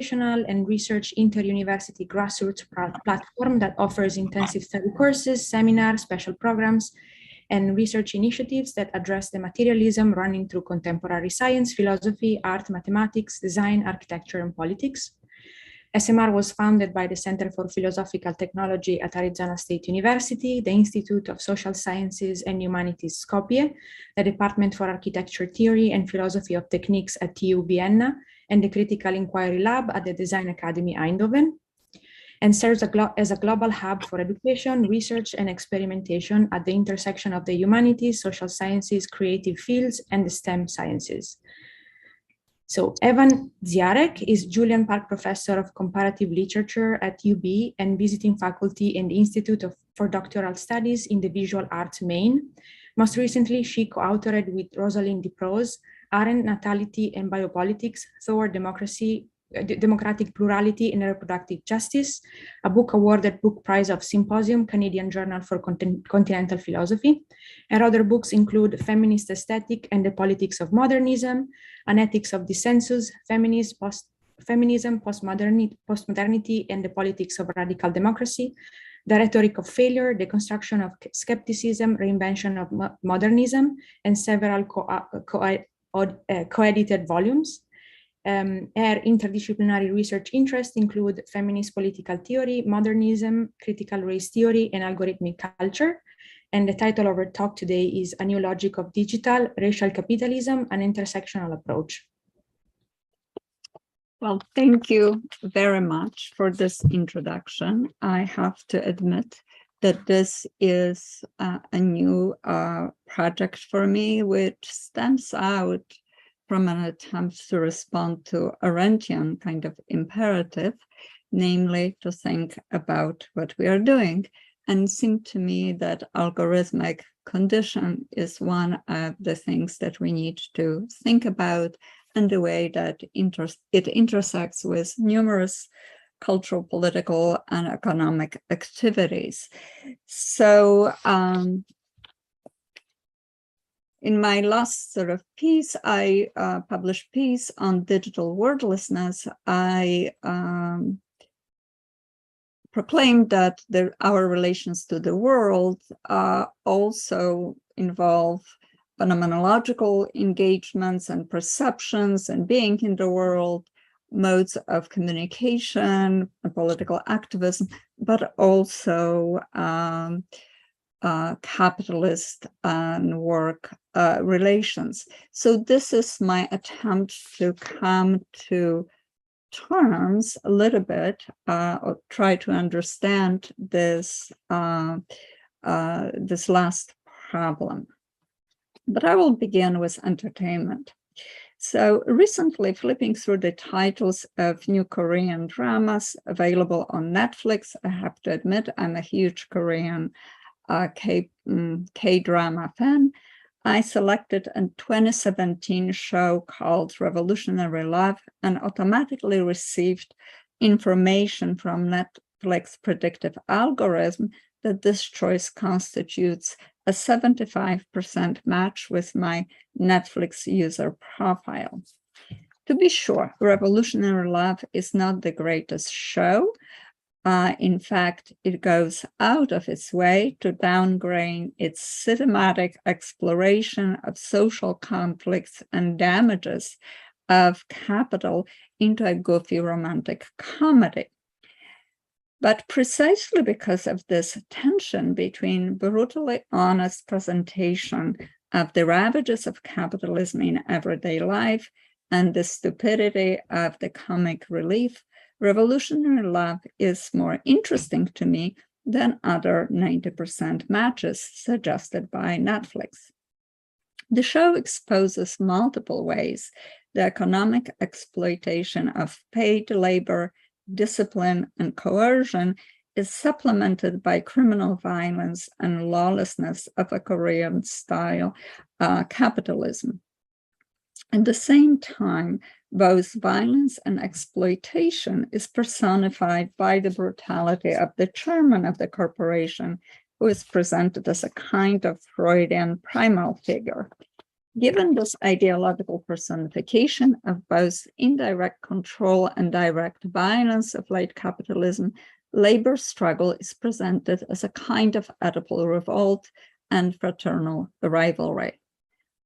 educational and research inter-university grassroots platform that offers intensive study courses, seminars, special programs, and research initiatives that address the materialism running through contemporary science, philosophy, art, mathematics, design, architecture, and politics. SMR was founded by the Center for Philosophical Technology at Arizona State University, the Institute of Social Sciences and Humanities Skopje, the Department for Architecture Theory and Philosophy of Techniques at TU Vienna, and the Critical Inquiry Lab at the Design Academy Eindhoven, and serves as a global hub for education, research, and experimentation at the intersection of the humanities, social sciences, creative fields, and the STEM sciences. So Evan Ziarek is Julian Park Professor of Comparative Literature at UB and visiting faculty in the Institute for Doctoral Studies in the Visual Arts Maine. Most recently, she co-authored with Rosalind DeProse, Arendt, Natality and Biopolitics Toward Democracy, Democratic Plurality and Reproductive Justice, a book awarded Book Prize of Symposium, Canadian Journal for Continental Philosophy. Her other books include Feminist Aesthetic and the Politics of Modernism, An Ethics of Dissensus, Feminism, Postmodernity and the Politics of Radical Democracy, The Rhetoric of Failure, The Construction of Skepticism, Reinvention of Modernism, and several co-edited volumes. Her interdisciplinary research interests include feminist political theory, modernism, critical race theory, and algorithmic culture. And the title of our talk today is A New Logic of Digital, Racial Capitalism, an Intersectional Approach. Well, thank you very much for this introduction. I have to admit that this is a new project for me, which stems out from an attempt to respond to Arendtian kind of imperative, namely to think about what we are doing. And it seemed to me that algorithmic condition is one of the things that we need to think about, and the way that it intersects with numerous cultural, political, and economic activities. So, in my last sort of piece, I published piece on digital wordlessness. I proclaimed that our relations to the world also involve phenomenological engagements and perceptions and being in the world, modes of communication, political activism, but also capitalist and work relations. So this is my attempt to come to terms a little bit, or try to understand this this last problem. But I will begin with entertainment. So recently, flipping through the titles of new Korean dramas available on Netflix, I have to admit I'm a huge Korean K-drama fan. I selected a 2017 show called Revolutionary Love and automatically received information from Netflix predictive algorithm that this choice constitutes a 75% match with my Netflix user profile. To be sure, Revolutionary Love is not the greatest show. In fact, it goes out of its way to downgrade its cinematic exploration of social conflicts and damages of capital into a goofy romantic comedy. But precisely because of this tension between brutally honest presentation of the ravages of capitalism in everyday life and the stupidity of the comic relief, Revolutionary Love is more interesting to me than other 90% matches suggested by Netflix. The show exposes multiple ways the economic exploitation of paid labor, discipline, and coercion is supplemented by criminal violence and lawlessness of a Korean-style capitalism. At the same time, both violence and exploitation is personified by the brutality of the chairman of the corporation, who is presented as a kind of Freudian primal figure. Given this ideological personification of both indirect control and direct violence of late capitalism, labor struggle is presented as a kind of Oedipal revolt and fraternal rivalry.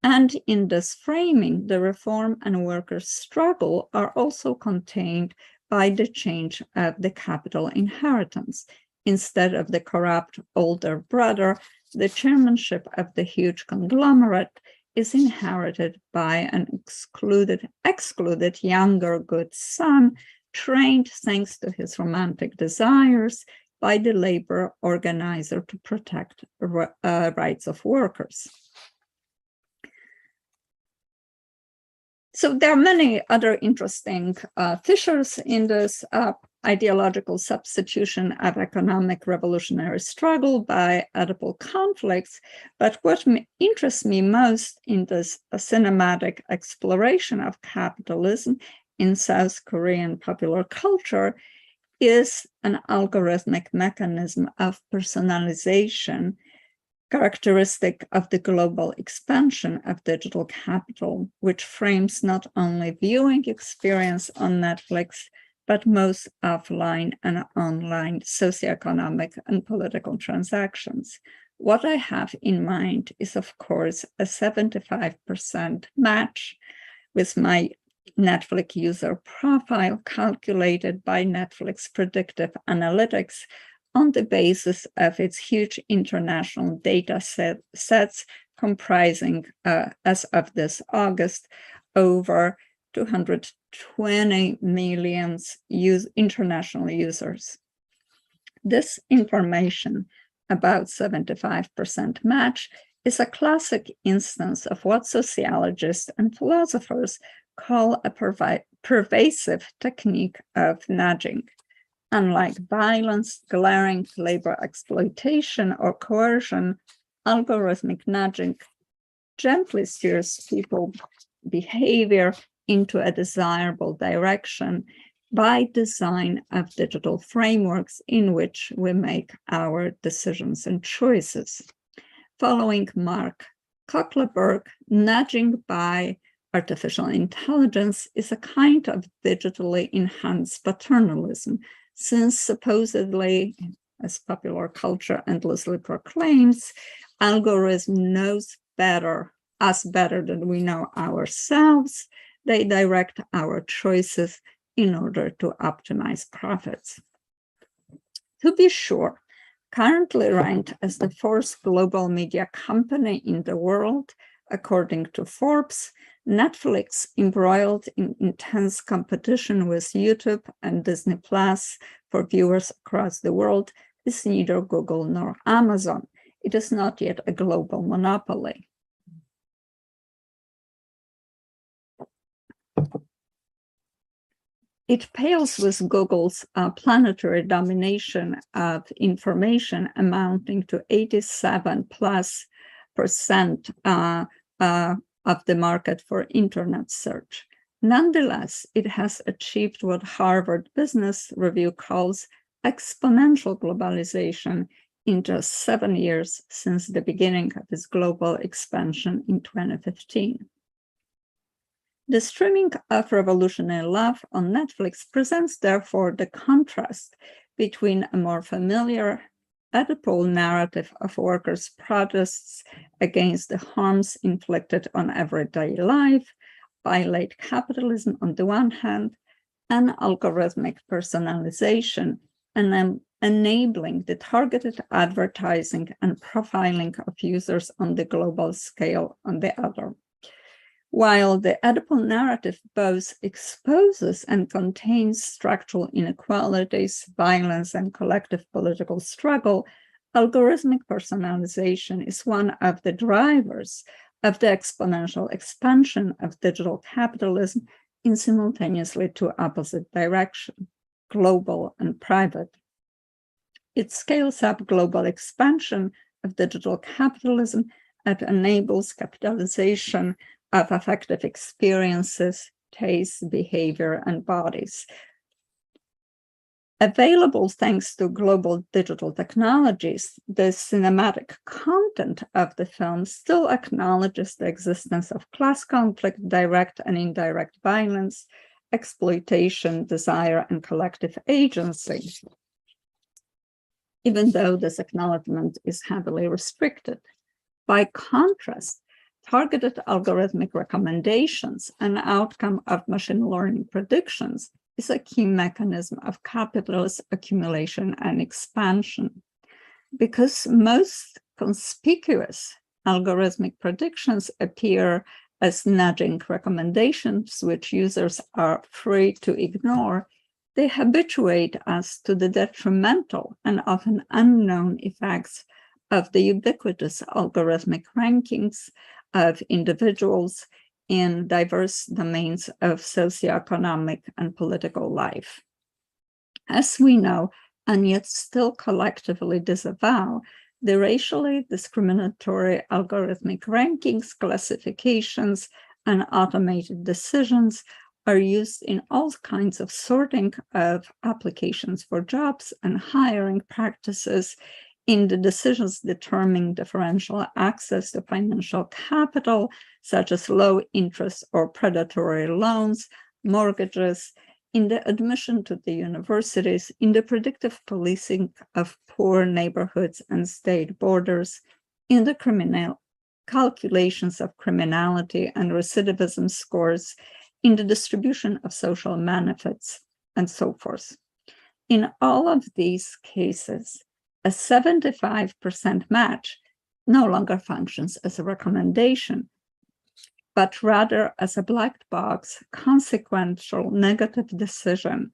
And in this framing, the reform and workers' struggle are also contained by the change of the capital inheritance. Instead of the corrupt older brother, the chairmanship of the huge conglomerate is inherited by an excluded younger good son, trained thanks to his romantic desires by the labor organizer to protect rights of workers. So there are many other interesting fissures in this ideological substitution of economic revolutionary struggle by Oedipal conflicts. But what interests me most in this cinematic exploration of capitalism in South Korean popular culture is an algorithmic mechanism of personalization characteristic of the global expansion of digital capital, which frames not only viewing experience on Netflix, but most offline and online socioeconomic and political transactions. What I have in mind is, of course, a 75% match with my Netflix user profile calculated by Netflix predictive analytics on the basis of its huge international data sets comprising, as of this August, over 220 million international users. This information, about 75% match, is a classic instance of what sociologists and philosophers call a pervasive technique of nudging. Unlike violence, glaring labor exploitation, or coercion, algorithmic nudging gently steers people's behavior into a desirable direction by design of digital frameworks in which we make our decisions and choices. Following Mark Kochleberg, nudging by artificial intelligence is a kind of digitally enhanced paternalism, since supposedly, as popular culture endlessly proclaims, algorithm knows us better than we know ourselves. They direct our choices in order to optimize profits. To be sure, currently ranked as the fourth global media company in the world, according to Forbes, Netflix, embroiled in intense competition with YouTube and Disney Plus for viewers across the world, is neither Google nor Amazon. It is not yet a global monopoly. It pales with Google's planetary domination of information amounting to 87+% of the market for internet search. Nonetheless, it has achieved what Harvard Business Review calls exponential globalization in just 7 years since the beginning of its global expansion in 2015. The streaming of revolutionary love on Netflix presents, therefore, the contrast between a more familiar Oedipal narrative of workers' protests against the harms inflicted on everyday life by late capitalism on the one hand, and algorithmic personalization, and enabling the targeted advertising and profiling of users on the global scale on the other. While the Oedipal narrative both exposes and contains structural inequalities, violence, and collective political struggle, algorithmic personalization is one of the drivers of the exponential expansion of digital capitalism in simultaneously two opposite directions, global and private. It scales up global expansion of digital capitalism and enables capitalization of affective experiences, tastes, behavior, and bodies. Available thanks to global digital technologies, the cinematic content of the film still acknowledges the existence of class conflict, direct and indirect violence, exploitation, desire, and collective agency, even though this acknowledgement is heavily restricted. By contrast, targeted algorithmic recommendations, an outcome of machine learning predictions, is a key mechanism of capitalist accumulation and expansion. Because most conspicuous algorithmic predictions appear as nudging recommendations, which users are free to ignore, they habituate us to the detrimental and often unknown effects of the ubiquitous algorithmic rankings of individuals in diverse domains of socioeconomic and political life. As we know, and yet still collectively disavow, the racially discriminatory algorithmic rankings, classifications, and automated decisions are used in all kinds of sorting of applications for jobs and hiring practices, in the decisions determining differential access to financial capital, such as low interest or predatory loans, mortgages, in the admission to the universities, in the predictive policing of poor neighborhoods and state borders, in the criminal calculations of criminality and recidivism scores, in the distribution of social benefits, and so forth. In all of these cases, a 75% match no longer functions as a recommendation, but rather as a black box, consequential negative decision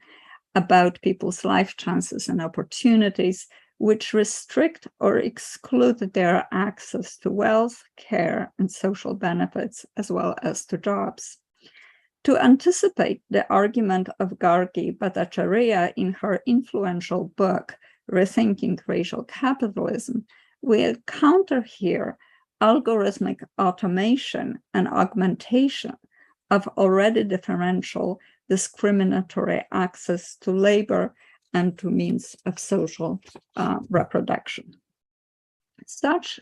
about people's life chances and opportunities, which restrict or exclude their access to wealth, care, and social benefits, as well as to jobs. To anticipate the argument of Gargi Bhattacharya in her influential book, Rethinking Racial Capitalism, we counter here algorithmic automation and augmentation of already differential discriminatory access to labor and to means of social reproduction. Such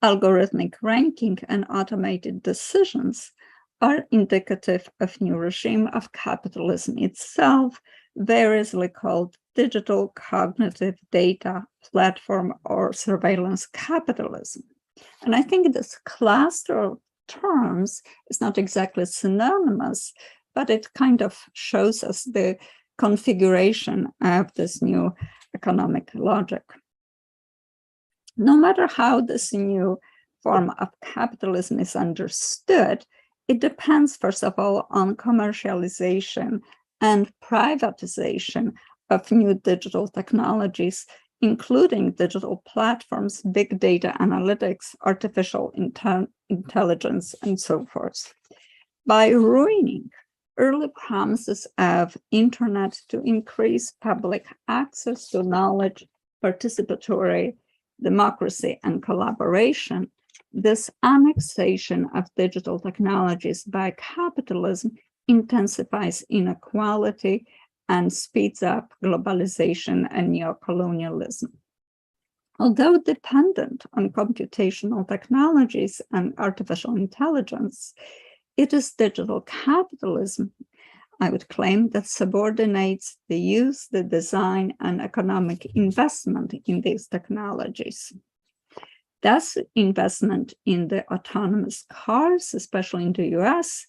algorithmic ranking and automated decisions are indicative of new regime of capitalism itself, variously called digital cognitive data platform or surveillance capitalism. And I think this cluster of terms is not exactly synonymous, but it kind of shows us the configuration of this new economic logic. No matter how this new form of capitalism is understood, it depends, first of all, on commercialization and privatization of new digital technologies, including digital platforms, big data analytics, artificial intelligence, and so forth. By ruining early promises of internet to increase public access to knowledge, participatory democracy, and collaboration, this annexation of digital technologies by capitalism intensifies inequality and speeds up globalization and neocolonialism. Although dependent on computational technologies and artificial intelligence, it is digital capitalism, I would claim, that subordinates the use, the design, and economic investment in these technologies. Thus, investment in the autonomous cars, especially in the US,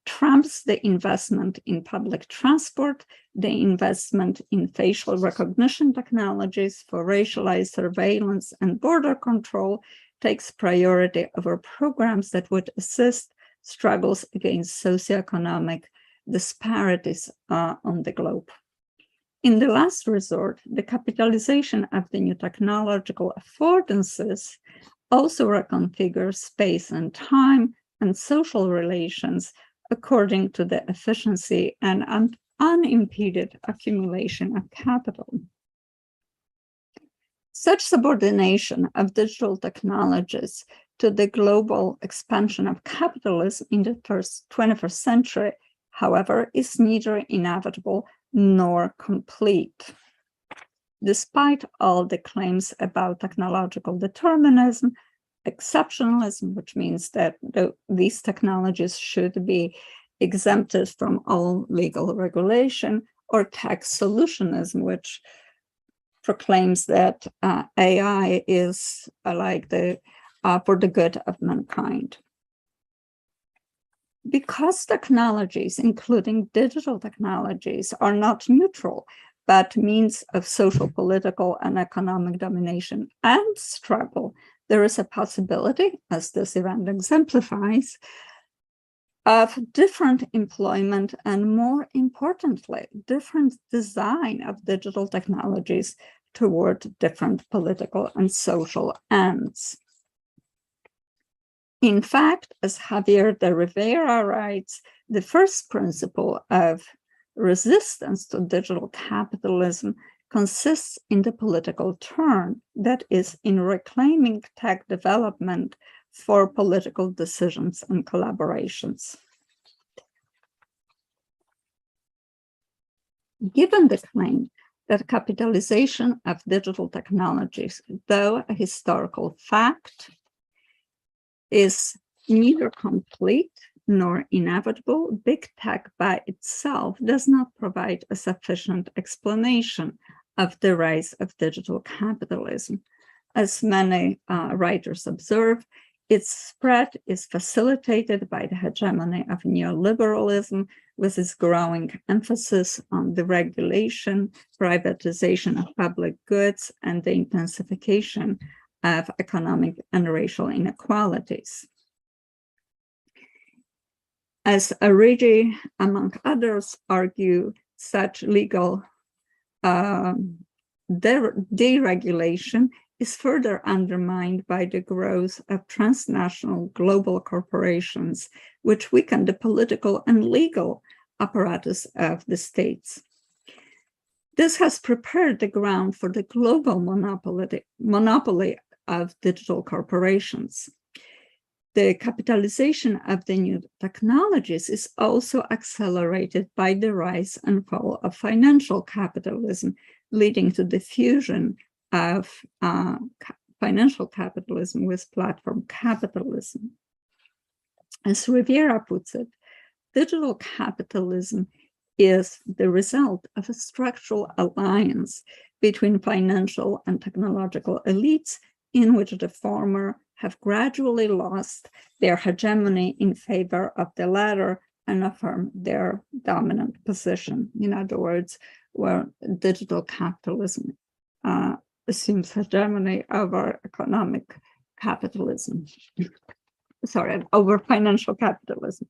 trumps the investment in public transport, the investment in facial recognition technologies for racialized surveillance and border control takes priority over programs that would assist struggles against socioeconomic disparities on the globe. In the last resort, the capitalization of the new technological affordances also reconfigures space and time and social relations according to the efficiency and unimpeded accumulation of capital. Such subordination of digital technologies to the global expansion of capitalism in the 21st century, however, is neither inevitable nor complete. despite all the claims about technological determinism, exceptionalism, which means that these technologies should be exempted from all legal regulation, or tax solutionism, which proclaims that AI is for the good of mankind. Because technologies, including digital technologies, are not neutral, but means of social, political, and economic domination and struggle, there is a possibility, as this event exemplifies, of different employment and, more importantly, different design of digital technologies toward different political and social ends. In fact, as Javier de Rivera writes, the first principle of resistance to digital capitalism consists in the political turn, that is, in reclaiming tech development for political decisions and collaborations. Given the claim that capitalization of digital technologies, though a historical fact, is neither complete nor inevitable, big tech by itself does not provide a sufficient explanation of the rise of digital capitalism. As many writers observe, its spread is facilitated by the hegemony of neoliberalism, with its growing emphasis on the regulation, privatization of public goods, and the intensification of economic and racial inequalities. As Arrighi, among others, argue, such legal deregulation is further undermined by the growth of transnational global corporations, which weaken the political and legal apparatus of the states. This has prepared the ground for the global monopoly of digital corporations. The capitalization of the new technologies is also accelerated by the rise and fall of financial capitalism, leading to the fusion of financial capitalism with platform capitalism. As Rivera puts it, digital capitalism is the result of a structural alliance between financial and technological elites, in which the former have gradually lost their hegemony in favor of the latter and affirm their dominant position. In other words, where digital capitalism assumes hegemony over economic capitalism, over financial capitalism.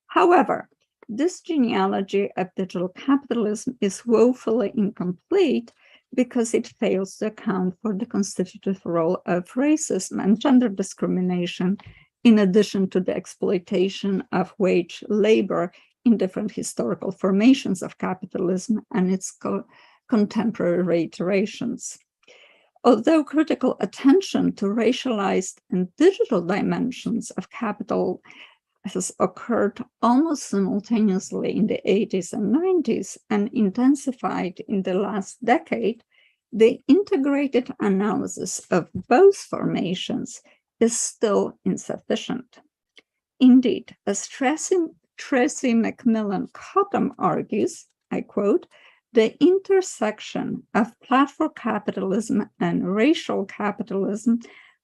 However, this genealogy of digital capitalism is woefully incomplete because it fails to account for the constitutive role of racism and gender discrimination, in addition to the exploitation of wage labor in different historical formations of capitalism and its contemporary reiterations. Although critical attention to racialized and digital dimensions of capital has occurred almost simultaneously in the 80s and 90s and intensified in the last decade, the integrated analysis of both formations is still insufficient. Indeed, as Tracy McMillan Cottom argues, I quote, the intersection of platform capitalism and racial capitalism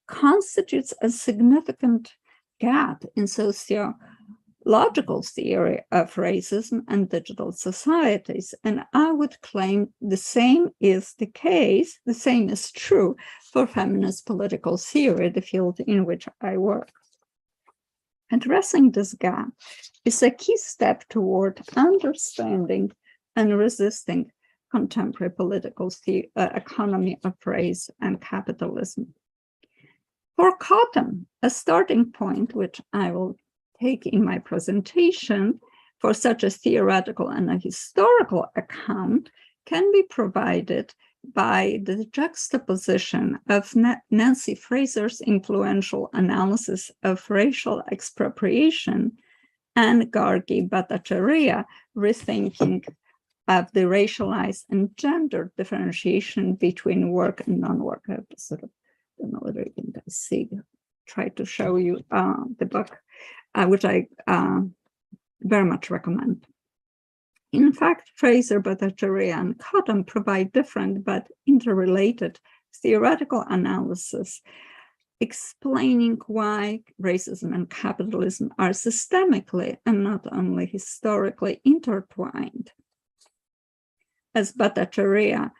constitutes a significant gap in sociological theory of racism and digital societies. And I would claim the same is the case, the same is true for feminist political theory, the field in which I work. Addressing this gap is a key step toward understanding and resisting contemporary political economy of race and capitalism. For Cotton, a starting point, which I will take in my presentation for such a theoretical and a historical account, can be provided by the juxtaposition of Nancy Fraser's influential analysis of racial expropriation and Gargi Bhattacharya rethinking of the racialized and gender differentiation between work and non-work. I sort of don't know whether you can see, try to show you the book, which I very much recommend. In fact, Fraser, Bhattacharya, and Cotton provide different but interrelated theoretical analysis explaining why racism and capitalism are systemically and not only historically intertwined. As Bhattacharya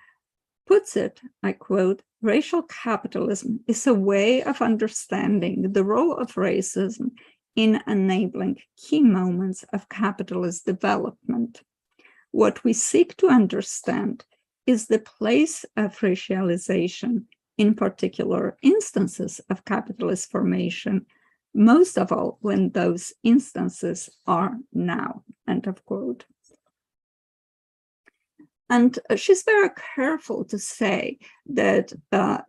puts it, I quote, "Racial capitalism is a way of understanding the role of racism in enabling key moments of capitalist development. What we seek to understand is the place of racialization in particular instances of capitalist formation, most of all when those instances are now," end of quote. And she's very careful to say that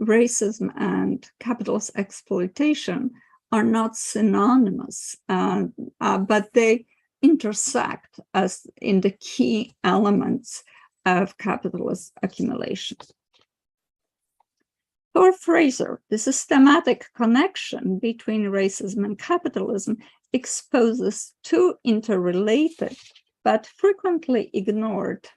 racism and capitalist exploitation are not synonymous, but they intersect as in the key elements of capitalist accumulation. For Fraser, the systematic connection between racism and capitalism exposes two interrelated but frequently ignored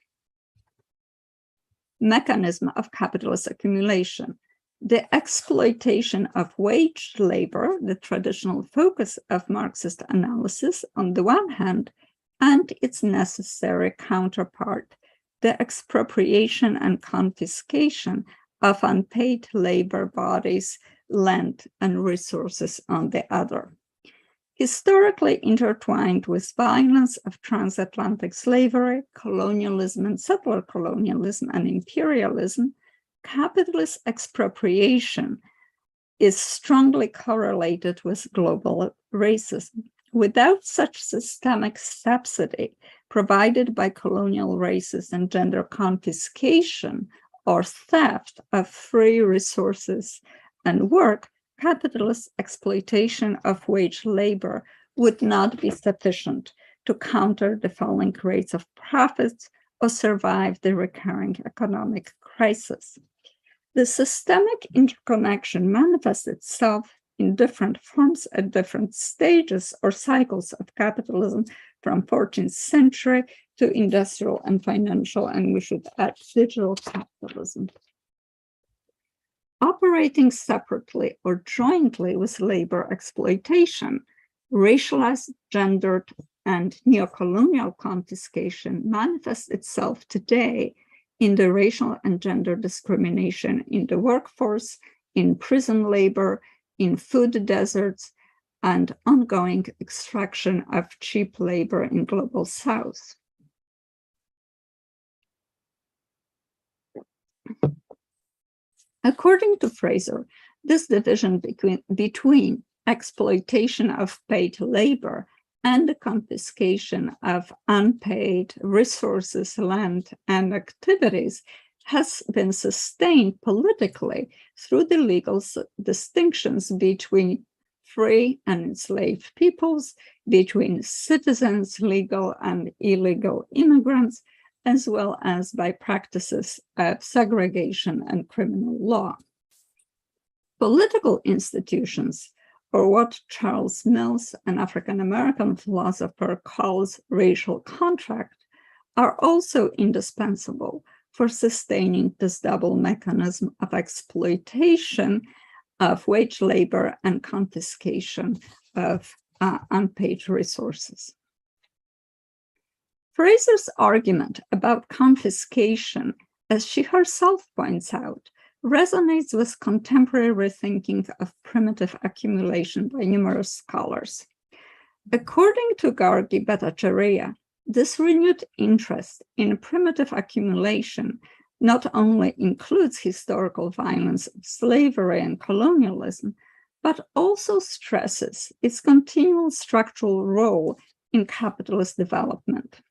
mechanisms of capitalist accumulation: the exploitation of wage labor, the traditional focus of Marxist analysis on the one hand, and its necessary counterpart, the expropriation and confiscation of unpaid labor bodies, land, and resources on the other. Historically intertwined with violence of transatlantic slavery, colonialism and settler colonialism and imperialism, capitalist expropriation is strongly correlated with global racism. Without such systemic subsidy provided by colonial races and gender confiscation or theft of free resources and work, capitalist exploitation of wage labor would not be sufficient to counter the falling rates of profits or survive the recurring economic crisis. The systemic interconnection manifests itself in different forms at different stages or cycles of capitalism from 14th century to industrial and financial, and we should add digital capitalism. Operating separately or jointly with labor exploitation, racialized, gendered, and neocolonial confiscation manifests itself today in the racial and gender discrimination in the workforce, in prison labor, in food deserts, and ongoing extraction of cheap labor in global South. According to Fraser, this division between exploitation of paid labor and the confiscation of unpaid resources, land, and activities has been sustained politically through the legal distinctions between free and enslaved peoples, between citizens, legal and illegal immigrants, as well as by practices of segregation and criminal law. Political institutions, or what Charles Mills, an African-American philosopher, calls racial contract, are also indispensable for sustaining this double mechanism of exploitation of wage labor and confiscation of unpaid resources. Fraser's argument about confiscation, as she herself points out, resonates with contemporary thinking of primitive accumulation by numerous scholars. According to Gargi Bhattacharya, this renewed interest in primitive accumulation not only includes historical violence of slavery and colonialism, but also stresses its continual structural role in capitalist development.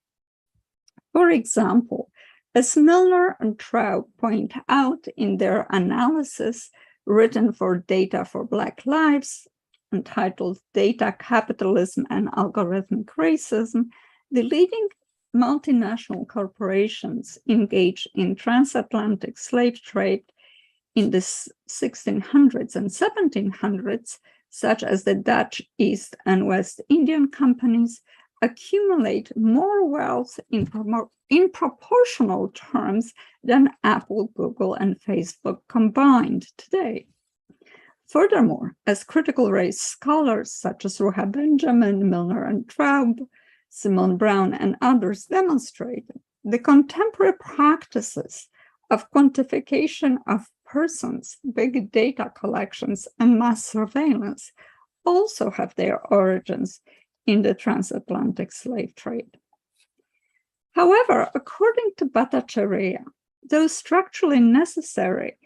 For example, as Milner and Traub point out in their analysis written for Data for Black Lives, entitled Data, Capitalism, and Algorithmic Racism, the leading multinational corporations engaged in transatlantic slave trade in the 1600s and 1700s, such as the Dutch East and West Indian companies, accumulate more wealth in proportional terms than Apple, Google, and Facebook combined today. Furthermore, as critical race scholars such as Ruha Benjamin, Milner and Traub, Simone Brown, and others demonstrate, the contemporary practices of quantification of persons, big data collections, and mass surveillance also have their origins in the transatlantic slave trade. However, according to Bhattacharya, though structurally necessary,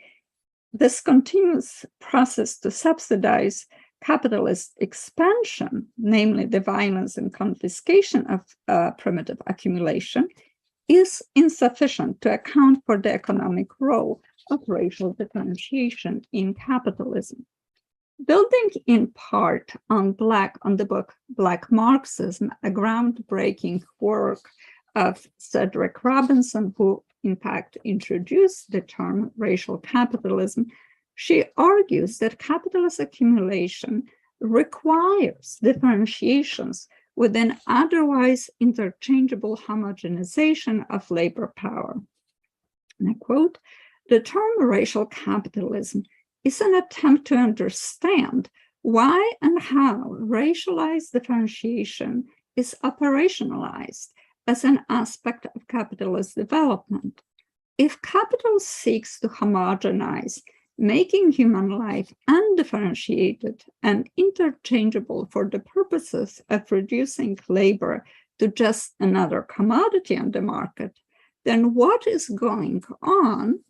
this continuous process to subsidize capitalist expansion, namely the violence and confiscation of primitive accumulation, is insufficient to account for the economic role of racial differentiation in capitalism. Building in part on the book Black Marxism, a groundbreaking work of Cedric Robinson, who in fact introduced the term racial capitalism, she argues that capitalist accumulation requires differentiations with an otherwise interchangeable homogenization of labor power. And I quote, "The term racial capitalism is an attempt to understand why and how racialized differentiation is operationalized as an aspect of capitalist development. If capital seeks to homogenize, making human life undifferentiated and interchangeable for the purposes of reducing labor to just another commodity on the market, then what is going on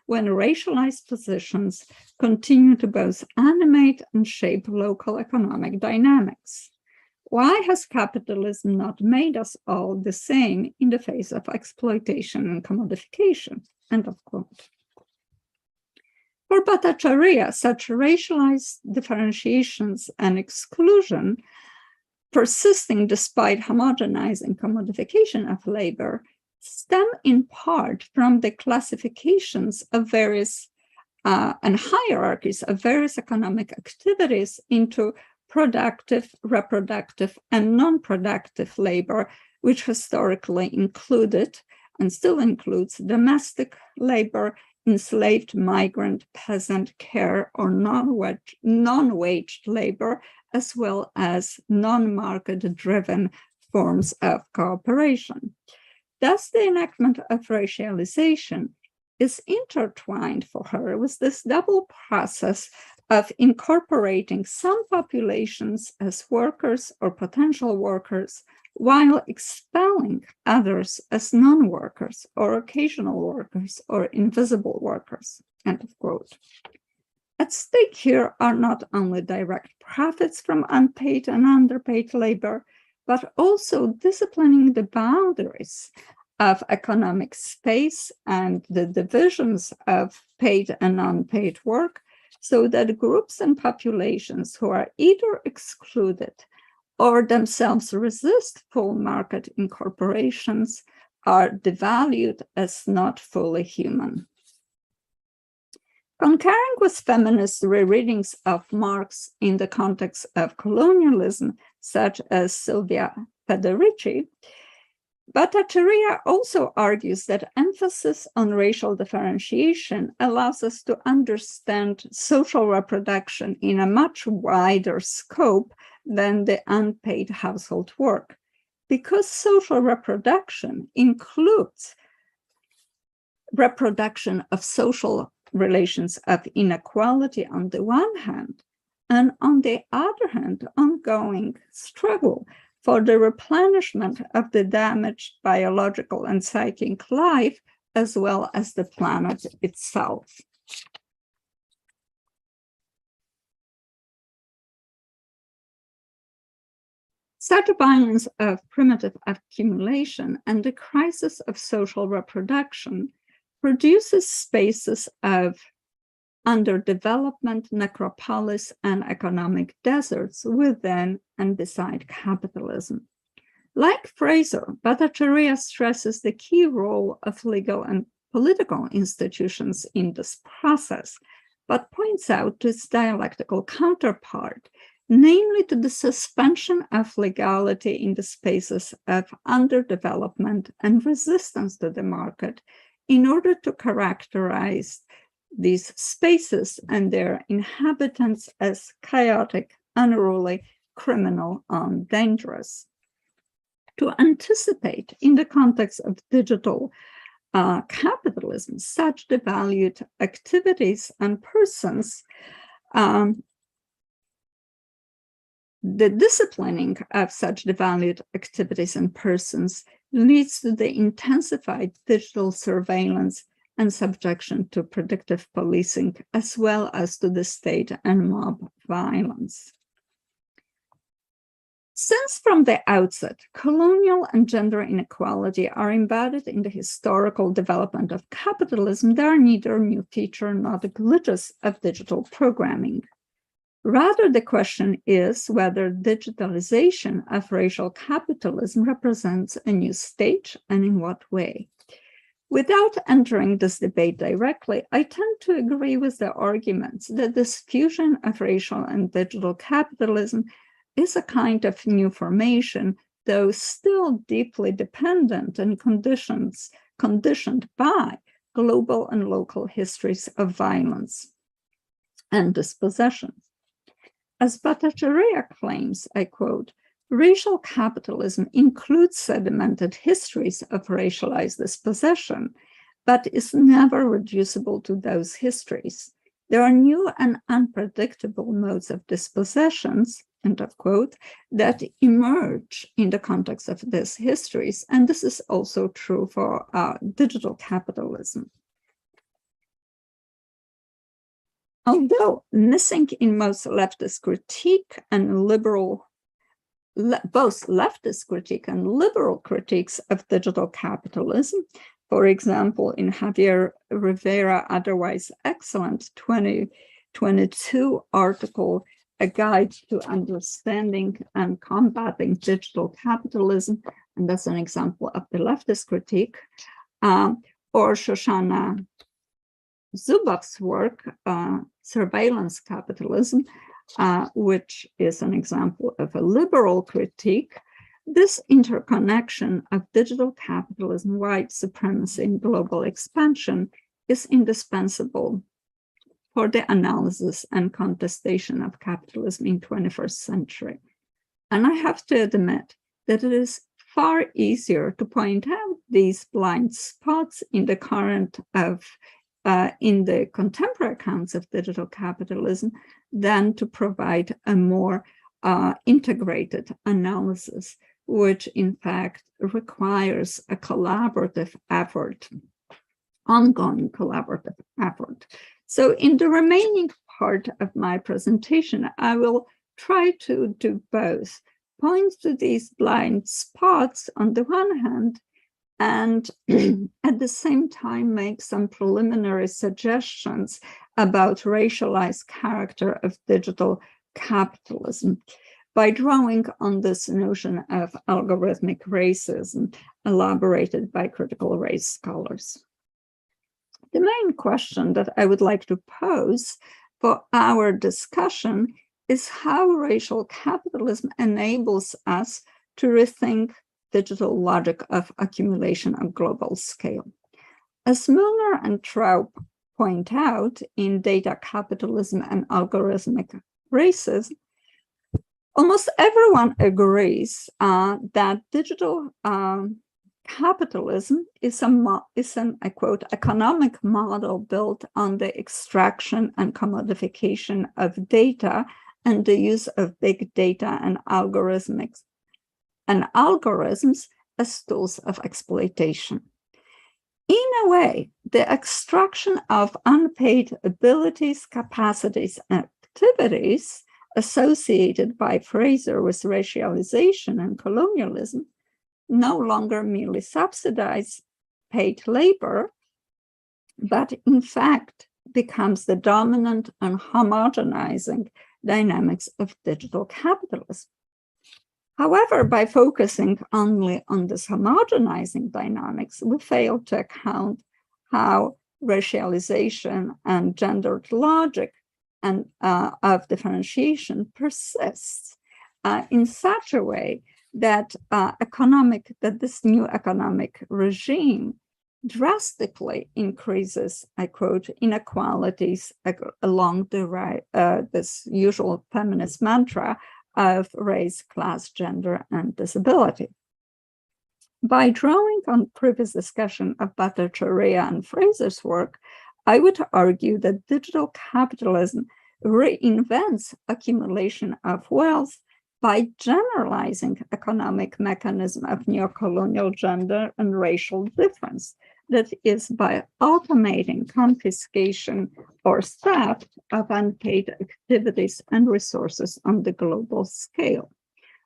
when racialized positions continue to both animate and shape local economic dynamics? Why has capitalism not made us all the same in the face of exploitation and commodification?" End of quote. For Bhattacharya, such racialized differentiations and exclusion persisting despite homogenizing commodification of labor stem in part from the classifications of various and hierarchies of various economic activities into productive, reproductive, and non-productive labor, which historically included and still includes domestic labor, enslaved migrant, peasant, care, or non-waged labor, as well as non-market-driven forms of cooperation. Thus, the enactment of racialization is intertwined for her with this double process of incorporating some populations as workers or potential workers while expelling others as non-workers or occasional workers or invisible workers. End of quote. At stake here are not only direct profits from unpaid and underpaid labor, but also disciplining the boundaries of economic space and the divisions of paid and unpaid work, so that groups and populations who are either excluded or themselves resist full market incorporations are devalued as not fully human. Concurring with feminist rereadings of Marx in the context of colonialism, such as Silvia Federici, Bhattacharya also argues that emphasis on racial differentiation allows us to understand social reproduction in a much wider scope than the unpaid household work, because social reproduction includes reproduction of social relations of inequality on the one hand, and on the other hand, ongoing struggle for the replenishment of the damaged biological and psychic life, as well as the planet itself. Such violence of primitive accumulation and the crisis of social reproduction produces spaces of underdevelopment, necropolis, and economic deserts within and beside capitalism. Like Fraser, Bhattacharya stresses the key role of legal and political institutions in this process, but points out to its dialectical counterpart, namely to the suspension of legality in the spaces of underdevelopment and resistance to the market in order to characterize these spaces and their inhabitants as chaotic, unruly, criminal, and dangerous. To anticipate, in the context of digital capitalism, such devalued activities and persons, the disciplining of such devalued activities and persons leads to the intensified digital surveillance and subjection to predictive policing, as well as to the state and mob violence. Since from the outset, colonial and gender inequality are embedded in the historical development of capitalism, they are neither new feature nor the glitches of digital programming. Rather, the question is whether digitalization of racial capitalism represents a new stage and in what way. Without entering this debate directly, I tend to agree with the arguments that this fusion of racial and digital capitalism is a kind of new formation, though still deeply dependent and conditioned by global and local histories of violence and dispossession. As Bhattacharya claims, I quote, racial capitalism includes sedimented histories of racialized dispossession, but is never reducible to those histories. There are new and unpredictable modes of dispossessions, end of quote, that emerge in the context of these histories, and this is also true for digital capitalism. Although missing in most leftist critique and both leftist critique and liberal critiques of digital capitalism, for example, in Javier Rivera, otherwise excellent 2022 article, A Guide to Understanding and Combating Digital Capitalism, and that's an example of the leftist critique, or Shoshana Zuboff's work, Surveillance Capitalism, which is an example of a liberal critique. This interconnection of digital capitalism, white supremacy, and global expansion is indispensable for the analysis and contestation of capitalism in 21st century. And I have to admit that it is far easier to point out these blind spots in the contemporary accounts of digital capitalism than to provide a more integrated analysis, which in fact requires a collaborative effort, ongoing collaborative effort. So in the remaining part of my presentation, I will try to do both, point to these blind spots on the one hand, and at the same time make some preliminary suggestions about racialized character of digital capitalism by drawing on this notion of algorithmic racism elaborated by critical race scholars. The main question that I would like to pose for our discussion is how racial capitalism enables us to rethink digital logic of accumulation on global scale. As Milner and Traub point out in Data Capitalism and Algorithmic Racism, almost everyone agrees that digital capitalism is an, I quote, economic model built on the extraction and commodification of data and the use of big data and algorithms as tools of exploitation. In a way, the extraction of unpaid abilities, capacities, and activities associated by Fraser with racialization and colonialism no longer merely subsidize paid labor, but in fact becomes the dominant and homogenizing dynamics of digital capitalism. However, by focusing only on this homogenizing dynamics, we fail to account how racialization and gendered logic and of differentiation persists in such a way that this new economic regime drastically increases, I quote, inequalities along this usual feminist mantra of race, class, gender, and disability. By drawing on previous discussion of Bhattacharya and Fraser's work, I would argue that digital capitalism reinvents accumulation of wealth by generalizing economic mechanism of neocolonial gender and racial difference, that is, by automating confiscation or theft of unpaid activities and resources on the global scale.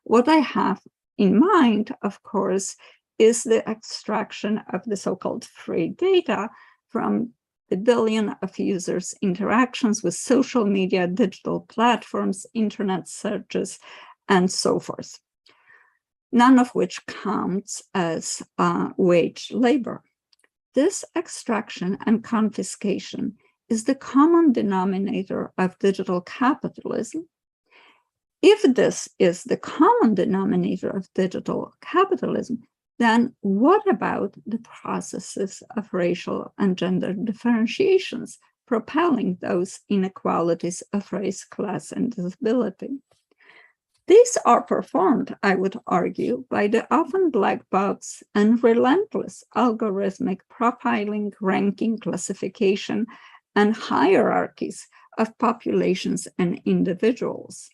What I have in mind, of course, is the extraction of the so-called free data from the billion of users' interactions with social media, digital platforms, internet searches, and so forth, none of which counts as wage labor. This extraction and confiscation is the common denominator of digital capitalism. If this is the common denominator of digital capitalism, then what about the processes of racial and gender differentiations propelling those inequalities of race, class, and disability? These are performed, I would argue, by the often black box and relentless algorithmic profiling, ranking, classification, and hierarchies of populations and individuals,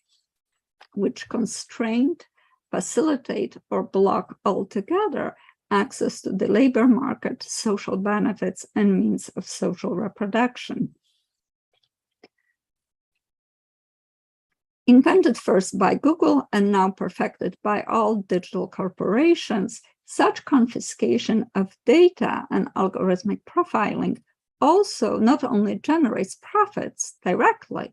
which constrain, facilitate, or block altogether access to the labor market, social benefits, and means of social reproduction. Invented first by Google and now perfected by all digital corporations, such confiscation of data and algorithmic profiling also not only generates profits directly,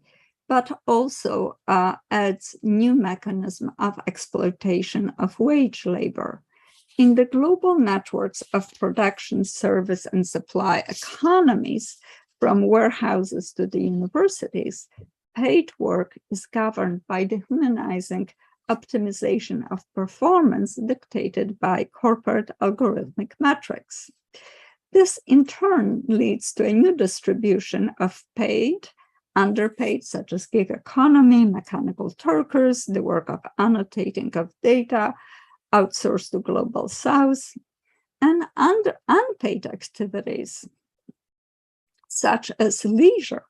but also adds new mechanism of exploitation of wage labor. In the global networks of production, service, and supply economies, from warehouses to the universities, paid work is governed by dehumanizing optimization of performance dictated by corporate algorithmic metrics. This in turn leads to a new distribution of paid, underpaid, such as gig economy, mechanical turkers, the work of annotating of data, outsourced to global south, and unpaid activities, such as leisure,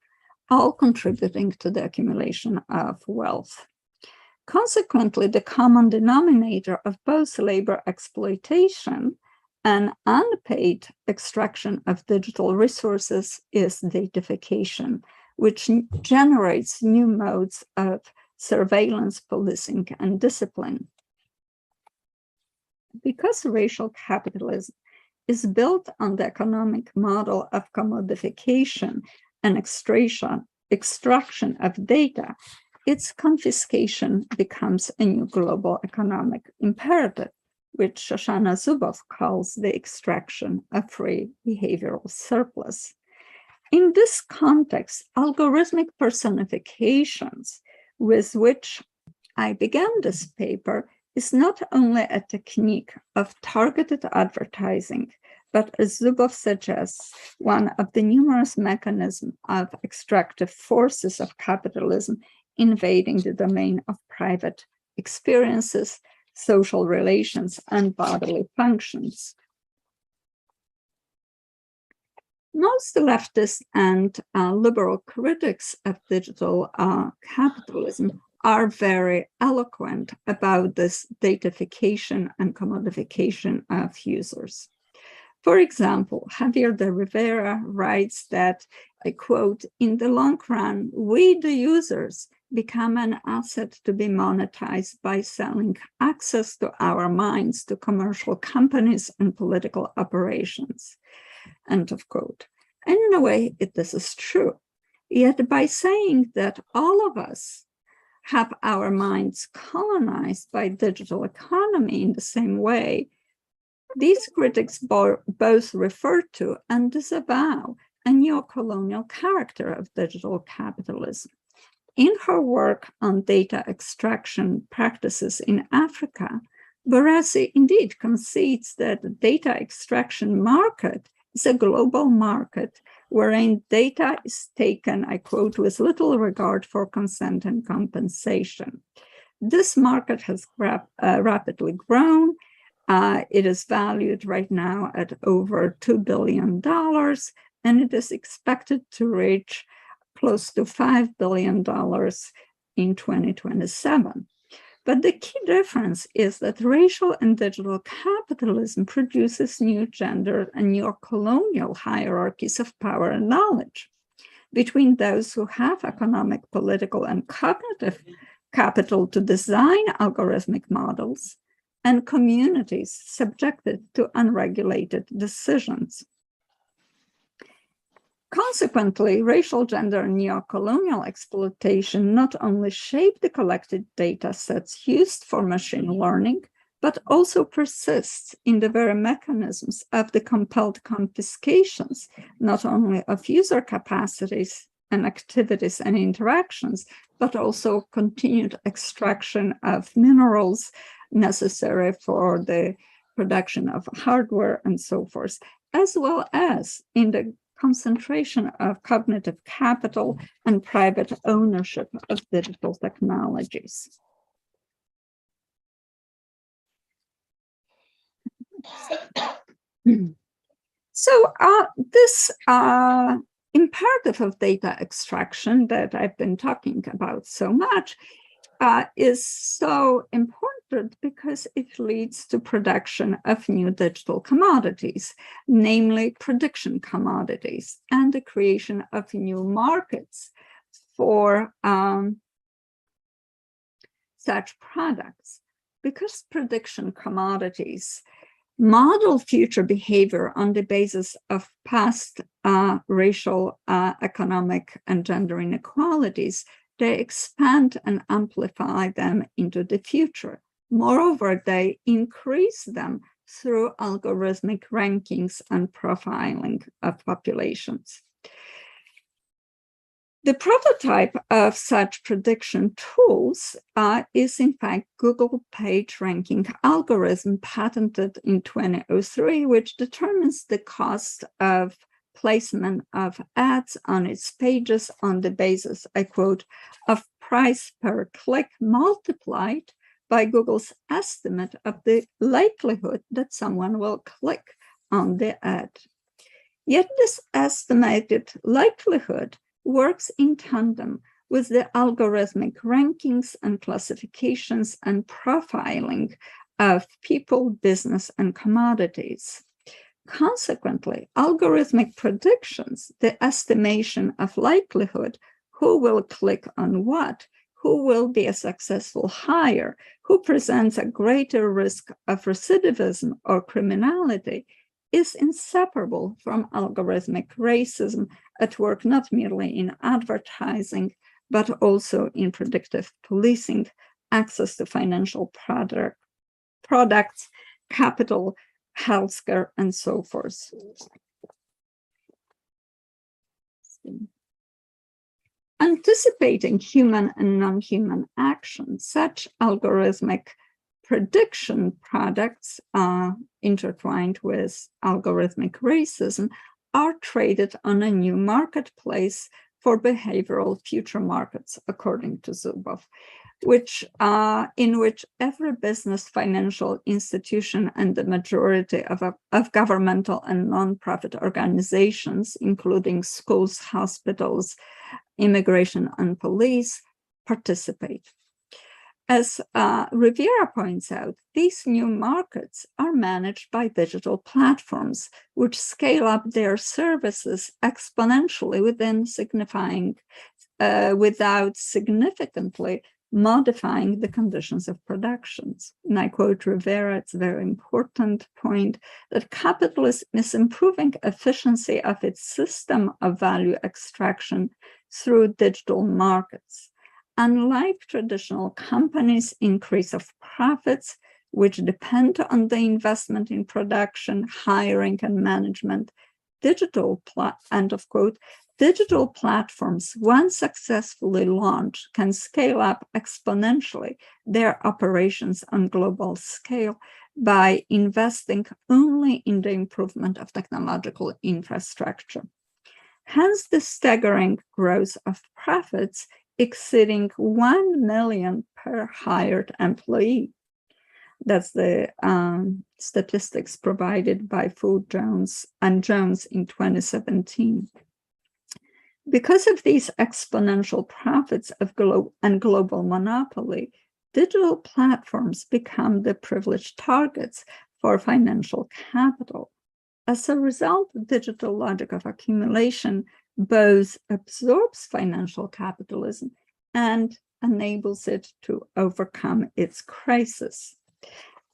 all contributing to the accumulation of wealth. Consequently, the common denominator of both labor exploitation and unpaid extraction of digital resources is datafication, which generates new modes of surveillance, policing, and discipline. Because racial capitalism is built on the economic model of commodification and extraction of data, its confiscation becomes a new global economic imperative, which Shoshana Zuboff calls the extraction of free behavioral surplus. In this context, algorithmic personifications with which I began this paper is not only a technique of targeted advertising, but as Zuboff suggests, one of the numerous mechanisms of extractive forces of capitalism invading the domain of private experiences, social relations, and bodily functions. Most leftist and liberal critics of digital capitalism are very eloquent about this datafication and commodification of users. For example, Javier de Rivera writes that, I quote, "In the long run, we, the users, become an asset to be monetized by selling access to our minds to commercial companies and political operations," end of quote. And in a way, this is true. Yet by saying that all of us have our minds colonized by digital economy in the same way, these critics both refer to and disavow a neocolonial character of digital capitalism. In her work on data extraction practices in Africa, Barassi indeed concedes that the data extraction market is a global market wherein data is taken, I quote, with little regard for consent and compensation. This market has rapidly grown. It is valued right now at over $2 billion, and it is expected to reach close to $5 billion in 2027. But the key difference is that racial and digital capitalism produces new gender and neo-colonial hierarchies of power and knowledge between those who have economic, political, and cognitive capital to design algorithmic models and communities subjected to unregulated decisions. Consequently, racial, gender, and neo-colonial exploitation not only shape the collected data sets used for machine learning, but also persists in the very mechanisms of the compelled confiscations, not only of user capacities and activities and interactions, but also continued extraction of minerals necessary for the production of hardware and so forth, as well as in the concentration of cognitive capital and private ownership of digital technologies. So this imperative of data extraction that I've been talking about so much is so important because it leads to production of new digital commodities, namely prediction commodities, and the creation of new markets for such products. Because prediction commodities model future behavior on the basis of past racial, economic, and gender inequalities, they expand and amplify them into the future. Moreover, they increase them through algorithmic rankings and profiling of populations. The prototype of such prediction tools is, in fact, Google page ranking algorithm patented in 2003, which determines the cost of placement of ads on its pages on the basis, I quote, of price per click multiplied by Google's estimate of the likelihood that someone will click on the ad. Yet this estimated likelihood works in tandem with the algorithmic rankings and classifications and profiling of people, business, and commodities. Consequently, algorithmic predictions, the estimation of likelihood, who will click on what, who will be a successful hire, who presents a greater risk of recidivism or criminality, is inseparable from algorithmic racism at work not merely in advertising, but also in predictive policing, access to financial products, capital, healthcare, and so forth. Anticipating human and non-human action, such algorithmic prediction products intertwined with algorithmic racism are traded on a new marketplace for behavioral future markets, according to Zuboff, in which every business, financial institution, and the majority of governmental and nonprofit organizations, including schools, hospitals, immigration, and police, participate. As Rivera points out, these new markets are managed by digital platforms, which scale up their services exponentially without significantly modifying the conditions of productions. And I quote Rivera, it's a very important point, that capitalism is improving efficiency of its system of value extraction through digital markets. unlike traditional companies' increase of profits, which depend on the investment in production, hiring, and management, end of quote, digital platforms, once successfully launched, can scale up exponentially their operations on global scale by investing only in the improvement of technological infrastructure. Hence, the staggering growth of profits exceeding 1 million per hired employee. That's the statistics provided by Food Jones and Jones in 2017. Because of these exponential profits of global monopoly, digital platforms become the privileged targets for financial capital. As a result, the digital logic of accumulation both absorbs financial capitalism and enables it to overcome its crisis.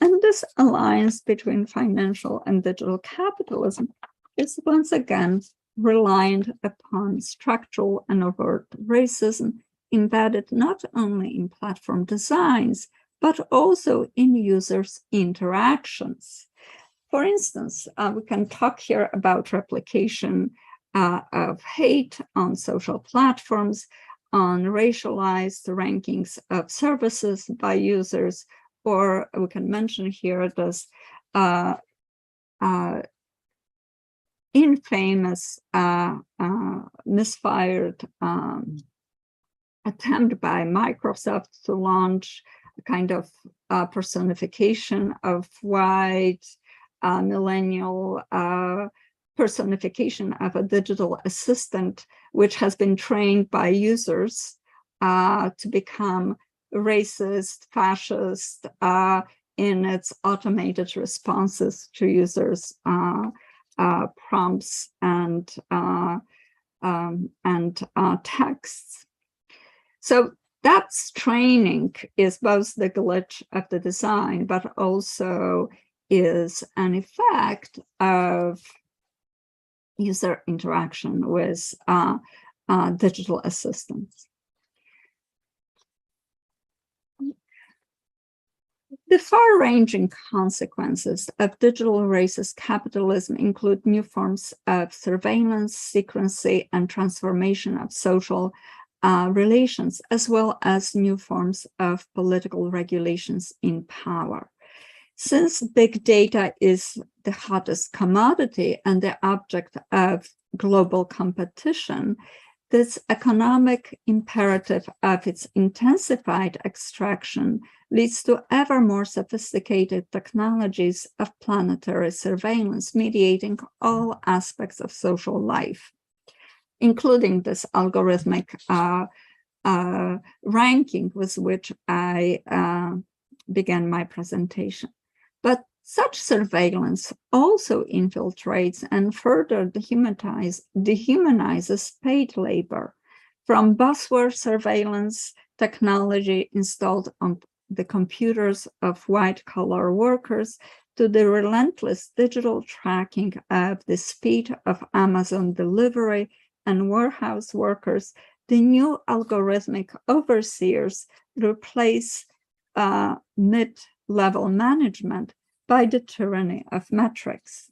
And this alliance between financial and digital capitalism is once again reliant upon structural and overt racism embedded not only in platform designs, but also in users' interactions. For instance, we can talk here about replication of hate on social platforms, on racialized rankings of services by users, or we can mention here this infamous misfired attempt by Microsoft to launch a kind of personification of white millennial personification of a digital assistant, which has been trained by users to become racist, fascist in its automated responses to users' prompts and texts. So that's training is both the glitch of the design, but also is an effect of user interaction with digital assistants. The far-ranging consequences of digital racist capitalism include new forms of surveillance, secrecy, and transformation of social relations, as well as new forms of political regulations in power. Since big data is the hottest commodity and the object of global competition, this economic imperative of its intensified extraction leads to ever more sophisticated technologies of planetary surveillance, mediating all aspects of social life, including this algorithmic ranking with which I began my presentation. But such surveillance also infiltrates and further dehumanizes paid labor, from buzzword surveillance technology installed on the computers of white-collar workers to the relentless digital tracking of the speed of Amazon delivery and warehouse workers. The new algorithmic overseers replace mid-level management by the tyranny of metrics.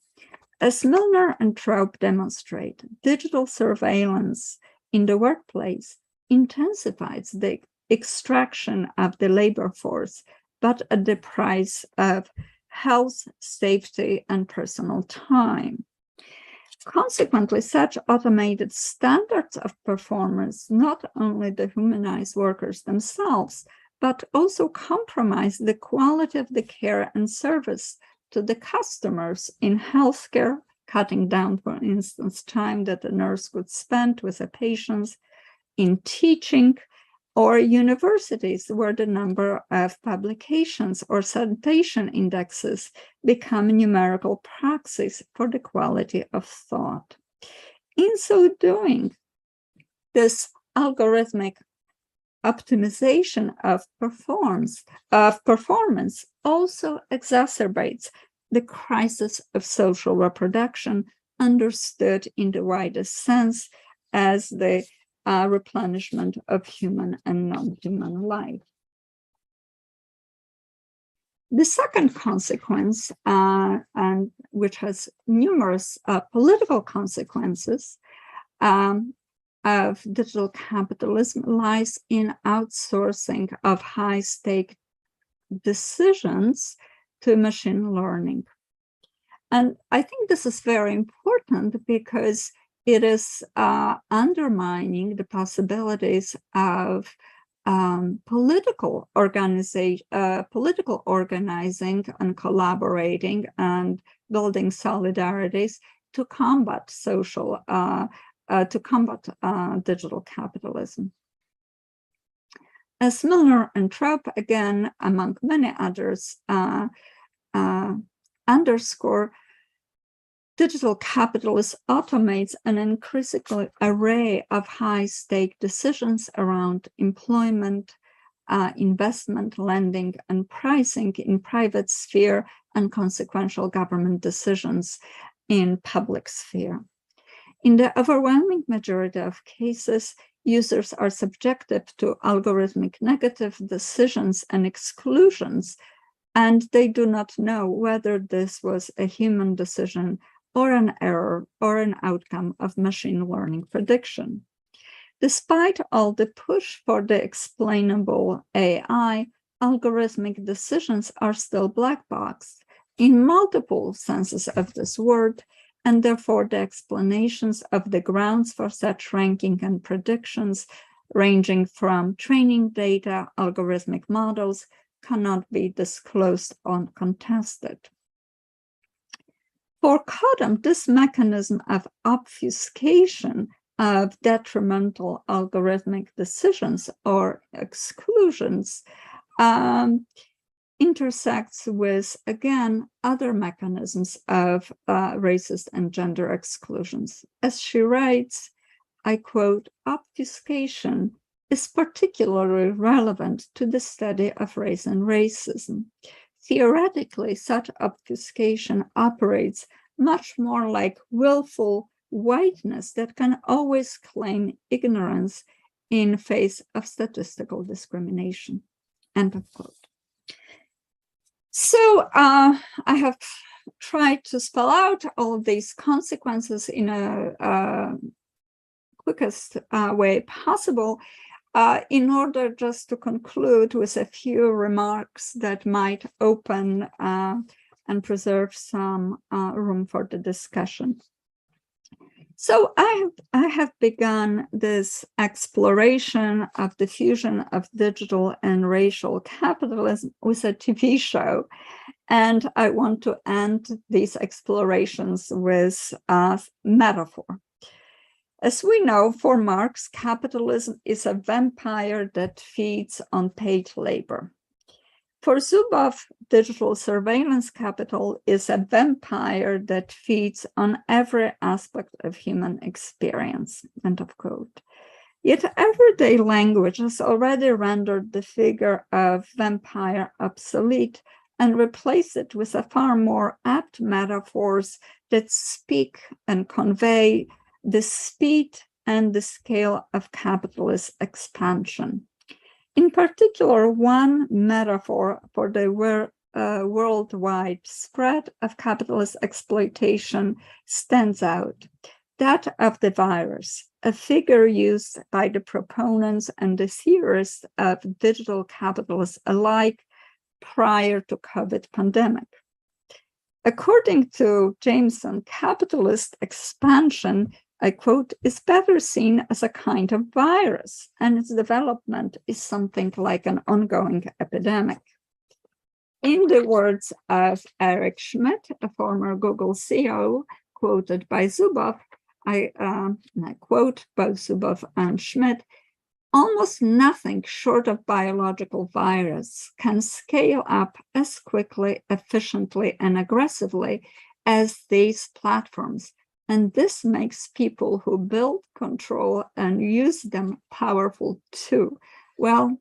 As Milner and Traub demonstrate, digital surveillance in the workplace intensifies the extraction of the labor force, but at the price of health, safety, and personal time. Consequently, such automated standards of performance not only dehumanize workers themselves, but also compromise the quality of the care and service to the customers in healthcare, cutting down, for instance, time that a nurse would spend with a patient, in teaching, or universities where the number of publications or citation indexes become numerical proxies for the quality of thought. In so doing, this algorithmic optimization of performance also exacerbates the crisis of social reproduction, understood in the widest sense as the replenishment of human and non-human life. The second consequence, and which has numerous political consequences of digital capitalism, lies in outsourcing of high-stake decisions to machine learning. And I think this is very important because it is undermining the possibilities of political organizing and collaborating and building solidarities to combat digital capitalism. As Milner and Traub, again, among many others, underscore, digital capitalism automates an increasing array of high-stake decisions around employment, investment, lending, and pricing in private sphere, and consequential government decisions in public sphere. In the overwhelming majority of cases, users are subjected to algorithmic negative decisions and exclusions, and they do not know whether this was a human decision or an error or an outcome of machine learning prediction. Despite all the push for the explainable AI, algorithmic decisions are still black box in multiple senses of this word, and therefore the explanations of the grounds for such ranking and predictions, ranging from training data, algorithmic models, cannot be disclosed uncontested. For Kodam, this mechanism of obfuscation of detrimental algorithmic decisions or exclusions intersects with, again, other mechanisms of racist and gender exclusions. As she writes, I quote, obfuscation is particularly relevant to the study of race and racism. Theoretically, such obfuscation operates much more like willful whiteness that can always claim ignorance in face of statistical discrimination. End of quote. So I have tried to spell out all of these consequences in a quickest way possible, in order just to conclude with a few remarks that might open and preserve some room for the discussion. So I have begun this exploration of the fusion of digital and racial capitalism with a TV show, and I want to end these explorations with a metaphor. As we know, for Marx, capitalism is a vampire that feeds on paid labor. For Zuboff, digital surveillance capital is a vampire that feeds on every aspect of human experience, end of quote. Yet everyday language has already rendered the figure of vampire obsolete and replaced it with a far more apt metaphors that speak and convey the speed and the scale of capitalist expansion. In particular, one metaphor for the worldwide spread of capitalist exploitation stands out, that of the virus, a figure used by the proponents and the theorists of digital capitalists alike prior to COVID pandemic. According to Jameson, capitalist expansion, I quote, is better seen as a kind of virus, and its development is something like an ongoing epidemic. In the words of Eric Schmidt, a former Google CEO, quoted by Zuboff, I quote both Zuboff and Schmidt, almost nothing short of biological virus can scale up as quickly, efficiently, and aggressively as these platforms. And this makes people who build, control, and use them powerful too. Well,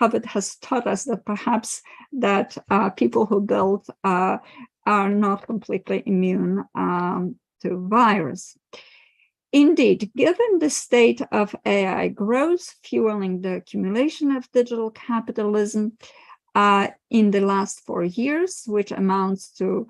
COVID has taught us that perhaps that people who build are not completely immune to virus. Indeed, given the state of AI growth fueling the accumulation of digital capitalism in the last 4 years, which amounts to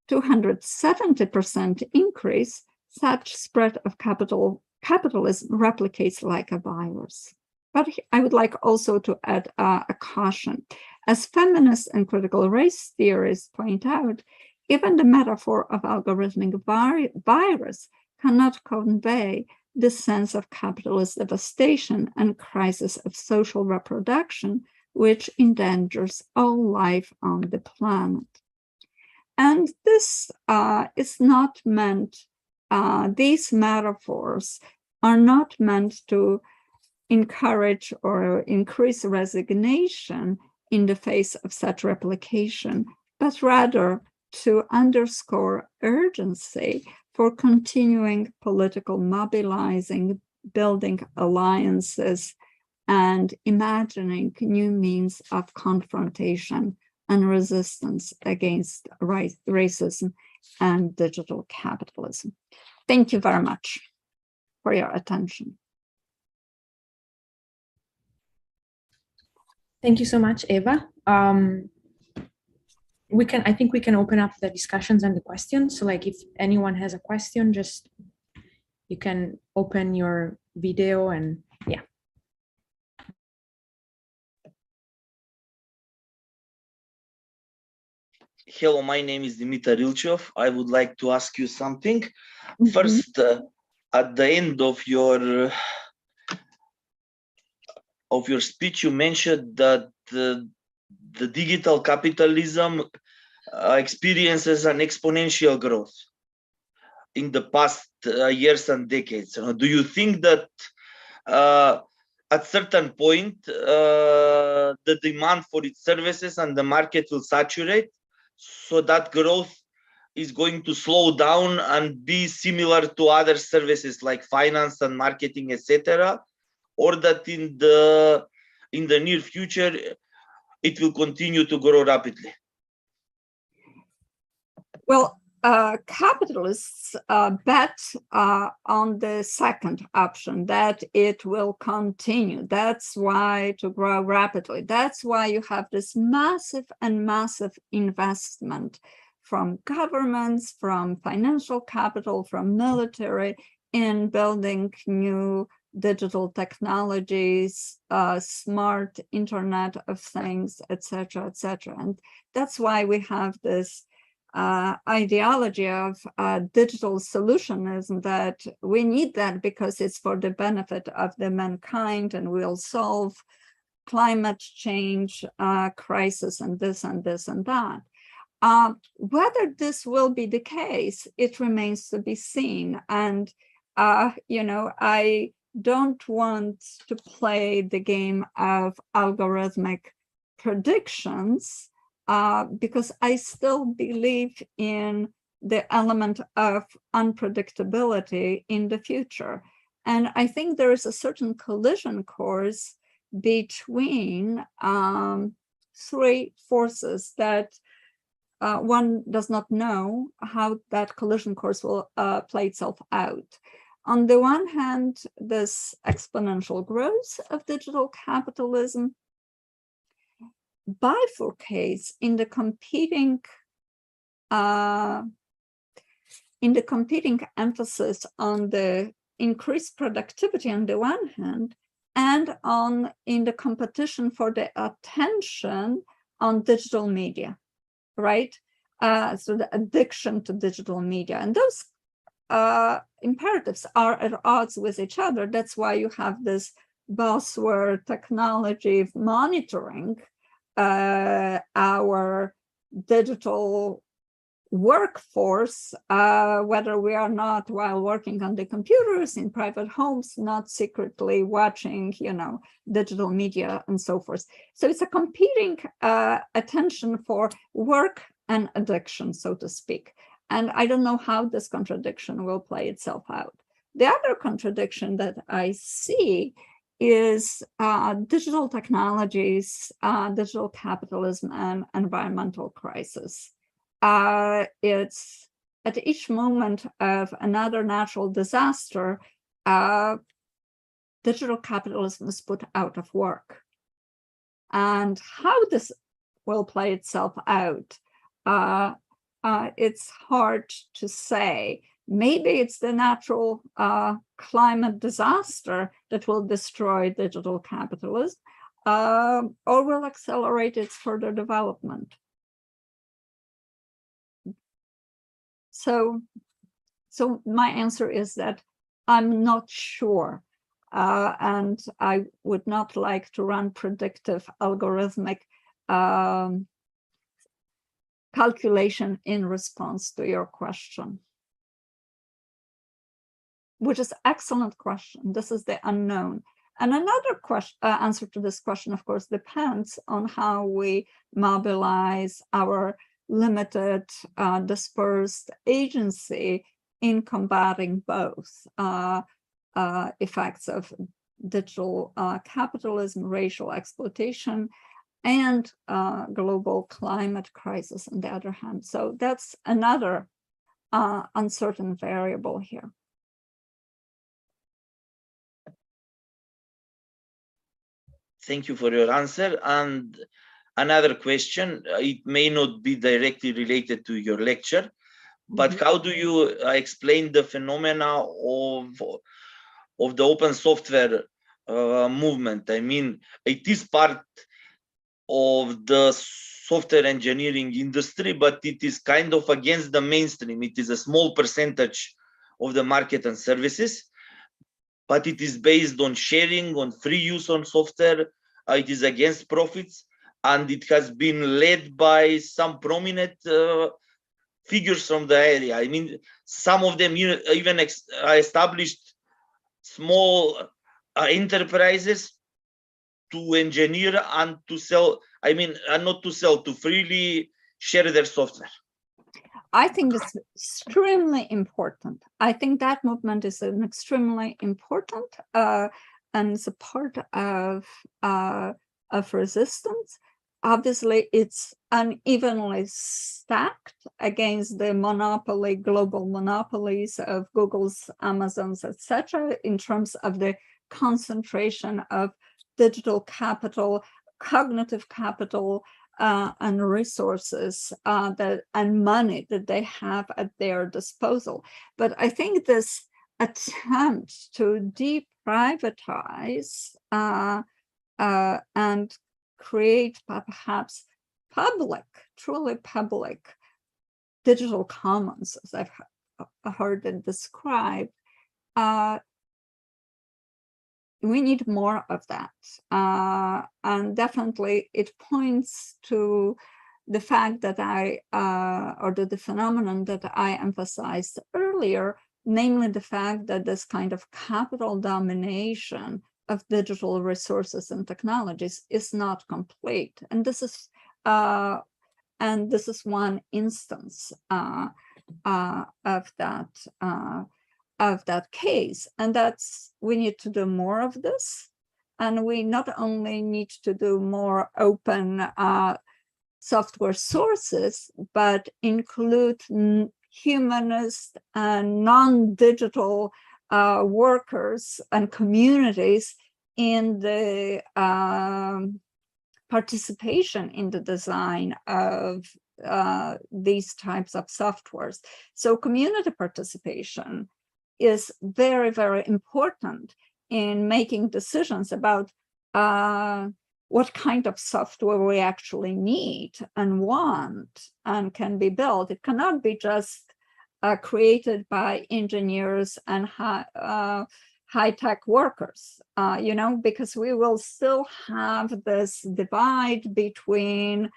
270% increase, such spread of capitalism replicates like a virus. But I would like also to add a caution. As feminist and critical race theorists point out, even the metaphor of algorithmic virus cannot convey the sense of capitalist devastation and crisis of social reproduction, which endangers all life on the planet. And this is not meant, these metaphors are not meant to encourage or increase resignation in the face of such replication, but rather to underscore urgency for continuing political mobilizing, building alliances, and imagining new means of confrontation and resistance against racism and digital capitalism. Thank you very much for your attention. Thank you so much, Eva. I think we can open up the discussions and the questions. So like if anyone has a question, just you can open your video and yeah. Hello, my name is Dimitar Ilchev. I would like to ask you something. First, at the end of your speech, you mentioned that the digital capitalism experiences an exponential growth in the past years and decades. Do you think that at certain point the demand for its services and the market will saturate, so that growth is going to slow down and be similar to other services like finance and marketing, etc., or that in the near future it will continue to grow rapidly? Well, capitalists bet on the second option, that it will continue. That's why to grow rapidly. That's why you have this massive investment from governments, from financial capital, from military in building new digital technologies, smart Internet of Things, etc., etc. And that's why we have this ideology of digital solutionism, that we need that because it's for the benefit of the mankind and we'll solve climate change crisis and this and this and that. Whether this will be the case, it remains to be seen. And, I don't want to play the game of algorithmic predictions, because I still believe in the element of unpredictability in the future. And I think there is a certain collision course between three forces that one does not know how that collision course will play itself out. On the one hand, this exponential growth of digital capitalism bifurcates in the competing emphasis on the increased productivity on the one hand, and in the competition for the attention on digital media, right? So the addiction to digital media, and those imperatives are at odds with each other. That's why you have this buzzword technology monitoring our digital workforce, whether we are not, while working on the computers in private homes, not secretly watching, digital media and so forth. So it's a competing attention for work and addiction, so to speak. And I don't know how this contradiction will play itself out. The other contradiction that I see is digital technologies, digital capitalism, and environmental crisis. It's at each moment of another natural disaster, digital capitalism is put out of work. And how this will play itself out, it's hard to say. Maybe it's the natural climate disaster that will destroy digital capitalism, or will accelerate its further development. So my answer is that I'm not sure, and I would not like to run predictive algorithmic calculation in response to your question, which is an excellent question. This is the unknown. And another question, answer to this question, of course, depends on how we mobilize our limited, dispersed agency in combating both effects of digital capitalism, racial exploitation, and global climate crisis on the other hand. So that's another uncertain variable here. Thank you for your answer. And another question, it may not be directly related to your lecture, but how do you explain the phenomena of the open software movement? I mean, it is part of the software engineering industry, but it is kind of against the mainstream. It is a small percentage of the market and services, but it is based on sharing, on free use on software. It is against profits, and it has been led by some prominent figures from the area. I mean, some of them even established small enterprises to engineer and to sell, I mean, not to sell, to freely share their software. I think it's extremely important. I think that movement is an extremely important and it's a part of resistance. Obviously, it's unevenly stacked against the monopoly, global monopolies of Google's, Amazon's, etc., in terms of the concentration of digital capital, cognitive capital, and resources and money that they have at their disposal. But I think this attempt to deprivatize and create perhaps public, truly public digital commons, as I've heard it described, we need more of that. And definitely it points to the fact that or the phenomenon that I emphasized earlier, namely the fact that this kind of capital domination of digital resources and technologies is not complete. And this is one instance of that case. And we need to do more of this. And we not only need to do more open software sources, but include humanist and non-digital workers and communities in the participation in the design of these types of softwares. So community participation is very, very important in making decisions about what kind of software we actually need and want and can be built. It cannot be just created by engineers and high-tech workers, because we will still have this divide between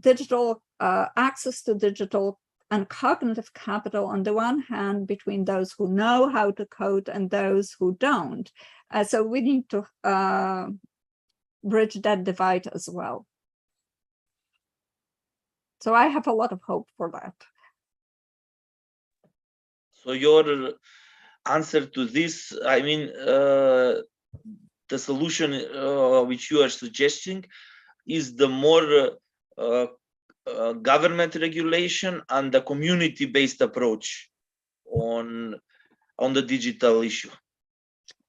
digital access to digital and cognitive capital on the one hand, between those who know how to code and those who don't. So we need to bridge that divide as well. So I have a lot of hope for that. So your answer to this, I mean, the solution which you are suggesting is the more government regulation and the community-based approach on the digital issue?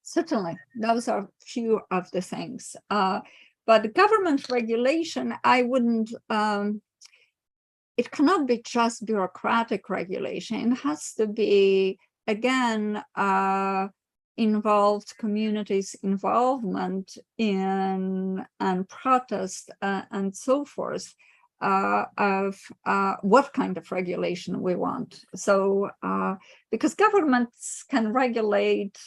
Certainly, those are few of the things. But government regulation, I wouldn't, it cannot be just bureaucratic regulation. It has to be, again, involved communities' involvement in and protest and so forth of what kind of regulation we want. So because governments can regulate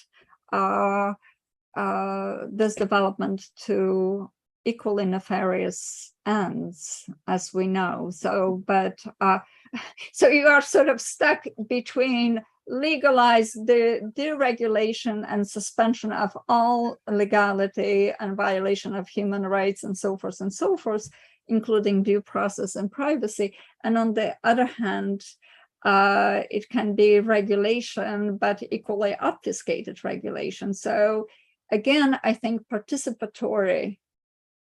this development to equally nefarious ends, as we know. So, but so you are sort of stuck between legalize the deregulation and suspension of all legality and violation of human rights and so forth, including due process and privacy. And on the other hand, it can be regulation, but equally obfuscated regulation. So again, I think participatory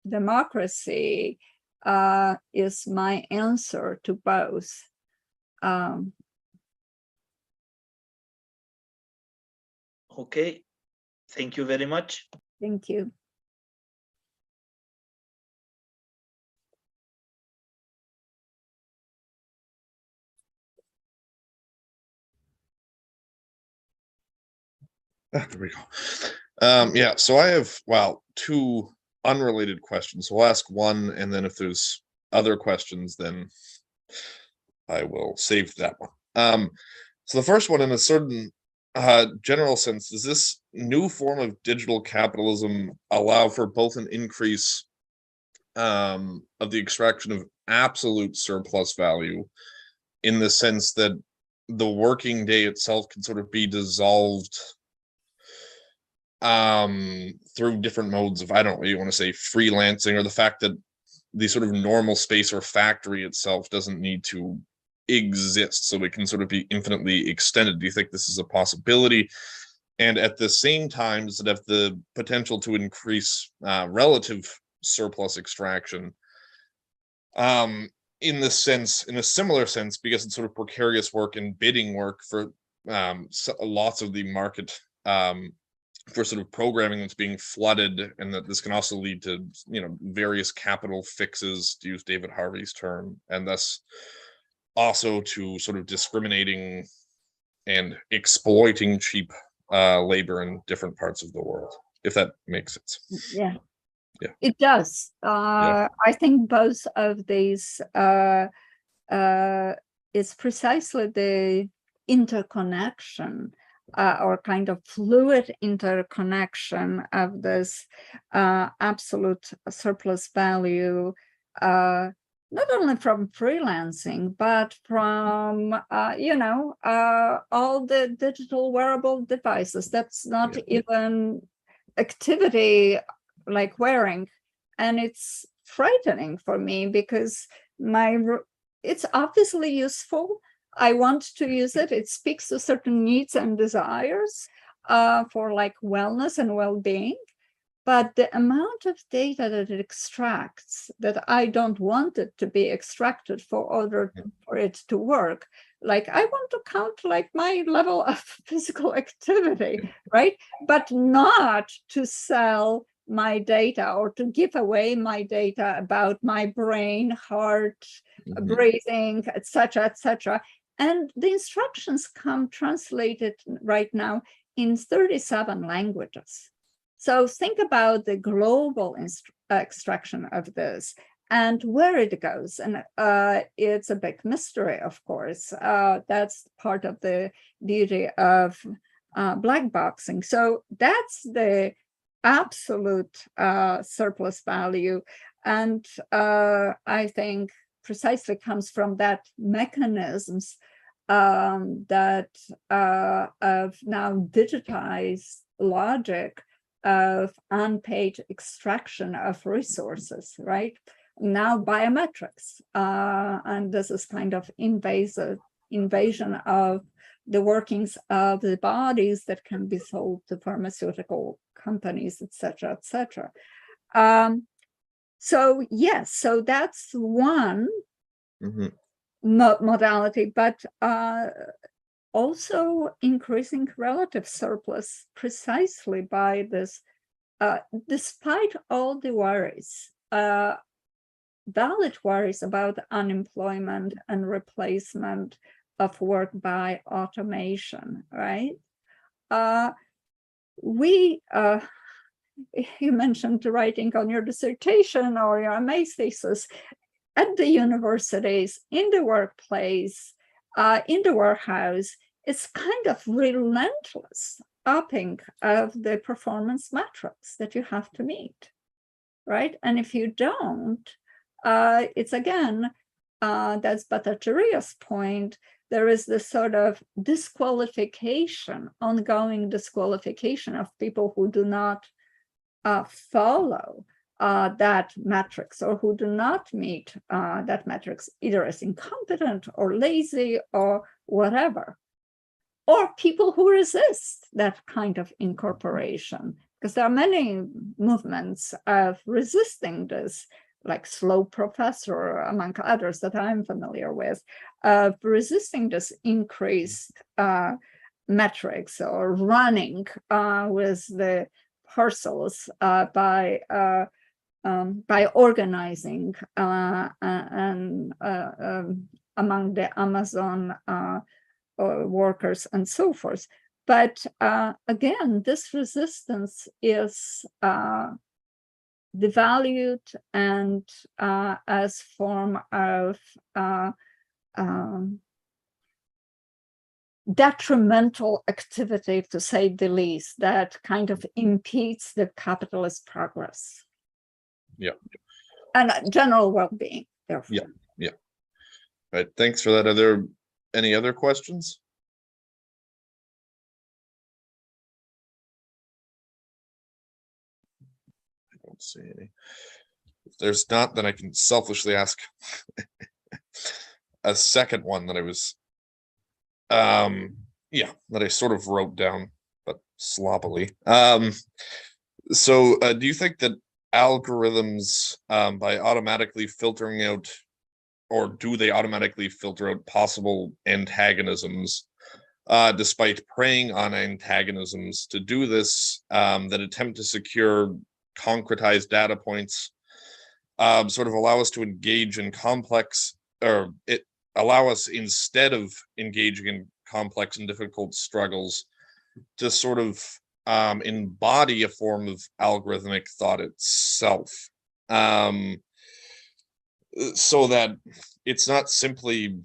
democracy is my answer to both. Okay, thank you very much. Thank you. There we go. Yeah, so I have, well, two unrelated questions. So I'll ask one, and then if there's other questions, then I will save that one. So the first one, in a certain general sense, does this new form of digital capitalism allow for both an increase of the extraction of absolute surplus value, in the sense that the working day itself can sort of be dissolved through different modes of, I don't know what you want to say, freelancing, or the fact that the sort of normal space or factory itself doesn't need to exist, so it can sort of be infinitely extended? Do you think this is a possibility? And at the same time, does it have the potential to increase relative surplus extraction, in the sense, in a similar sense, because it's sort of precarious work and bidding work for lots of the market for sort of programming that's being flooded, and that this can also lead to, you know, various capital fixes, to use David Harvey's term, and thus also to sort of discriminating and exploiting cheap labor in different parts of the world, if that makes sense. Yeah. Yeah, it does. Yeah. I think both of these is precisely the interconnection or kind of fluid interconnection of this absolute surplus value, not only from freelancing, but from, all the digital wearable devices. That's not even activity like wearing. And it's frightening for me because it's obviously useful. I want to use it. It speaks to certain needs and desires for like wellness and well-being. But the amount of data that it extracts, that I don't want it to be extracted for it to work. Like I want to count like my level of physical activity, right? But not to sell my data or to give away my data about my brain, heart, breathing, etc., etc. And the instructions come translated right now in 37 languages. So think about the global extraction of this and where it goes. And it's a big mystery, of course. That's part of the beauty of black boxing. So that's the absolute surplus value. And I think precisely comes from that mechanisms that of now digitized logic of unpaid extraction of resources, right? Now biometrics, and this is kind of invasion of the workings of the bodies that can be sold to pharmaceutical companies, etc., etc. So yes, so that's one modality, but also increasing relative surplus precisely by this, despite all the worries, valid worries about unemployment and replacement of work by automation, right? You mentioned writing on your dissertation or your MA thesis at the universities, in the workplace, in the warehouse. It's kind of relentless upping of the performance metrics that you have to meet, right? And if you don't, it's again, that's Bhattacharya's point, there is this sort of disqualification, ongoing disqualification of people who do not follow that metrics, or who do not meet that metrics, either as incompetent or lazy or whatever, or people who resist that kind of incorporation, because there are many movements of resisting this, like Slow Professor, among others that I'm familiar with, of resisting this increased metrics, or running with the parcels by organizing and among the Amazon workers and so forth. But again, this resistance is devalued and as form of detrimental activity, to say the least, that kind of impedes the capitalist progress. Yeah. And general well-being, therefore. Yeah, yeah. All right, thanks for that. Are there any other questions? I don't see any. If there's not, then I can selfishly ask a second one that I was that I sort of wrote down, but sloppily. So do you think that algorithms, by automatically filtering out, or do they automatically filter out possible antagonisms, despite preying on antagonisms to do this, that attempt to secure concretized data points, sort of allow us to engage in complex, or allow us, instead of engaging in complex and difficult struggles, to sort of embody a form of algorithmic thought itself, so that it's not simply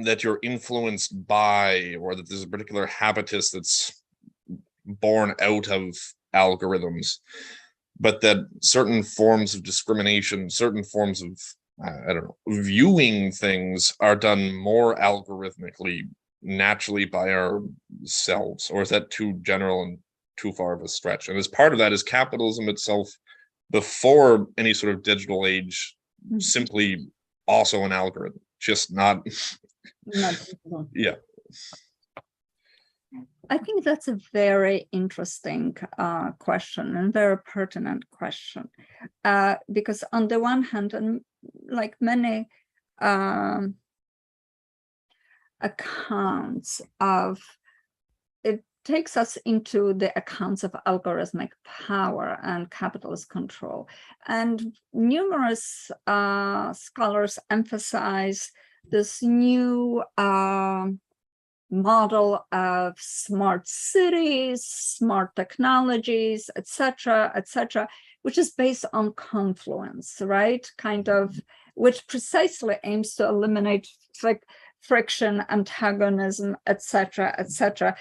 that you're influenced by, or that there's a particular habitus that's born out of algorithms, but that certain forms of discrimination, certain forms of, I don't know, viewing things are done more algorithmically, naturally by ourselves? Or is that too general and too far of a stretch? And as part of that, is capitalism itself, before any sort of digital age, simply also an algorithm, just not yeah. I think that's a very interesting question, and very pertinent question, because on the one hand, and like many accounts of, it takes us into the accounts of algorithmic power and capitalist control. And numerous scholars emphasize this new model of smart cities, smart technologies, etc., which is based on confluence, right? Kind of, which precisely aims to eliminate friction, antagonism, etc.,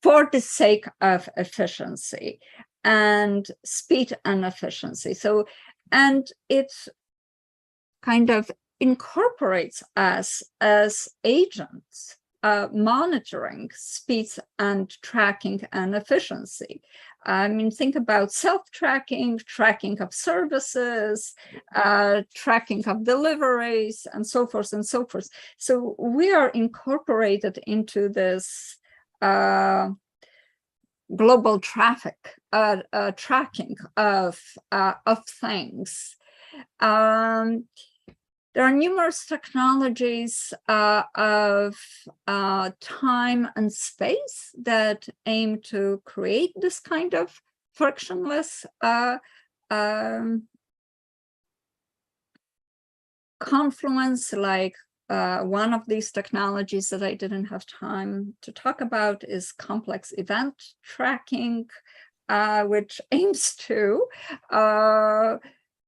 for the sake of efficiency and speed and efficiency. So, and it kind of incorporates us as agents, monitoring speeds and tracking and efficiency. I mean, think about self-tracking, tracking of services, tracking of deliveries, and so forth and so forth. So we are incorporated into this global traffic, tracking of things. There are numerous technologies of time and space that aim to create this kind of frictionless confluence. Like one of these technologies that I didn't have time to talk about is complex event tracking, which aims to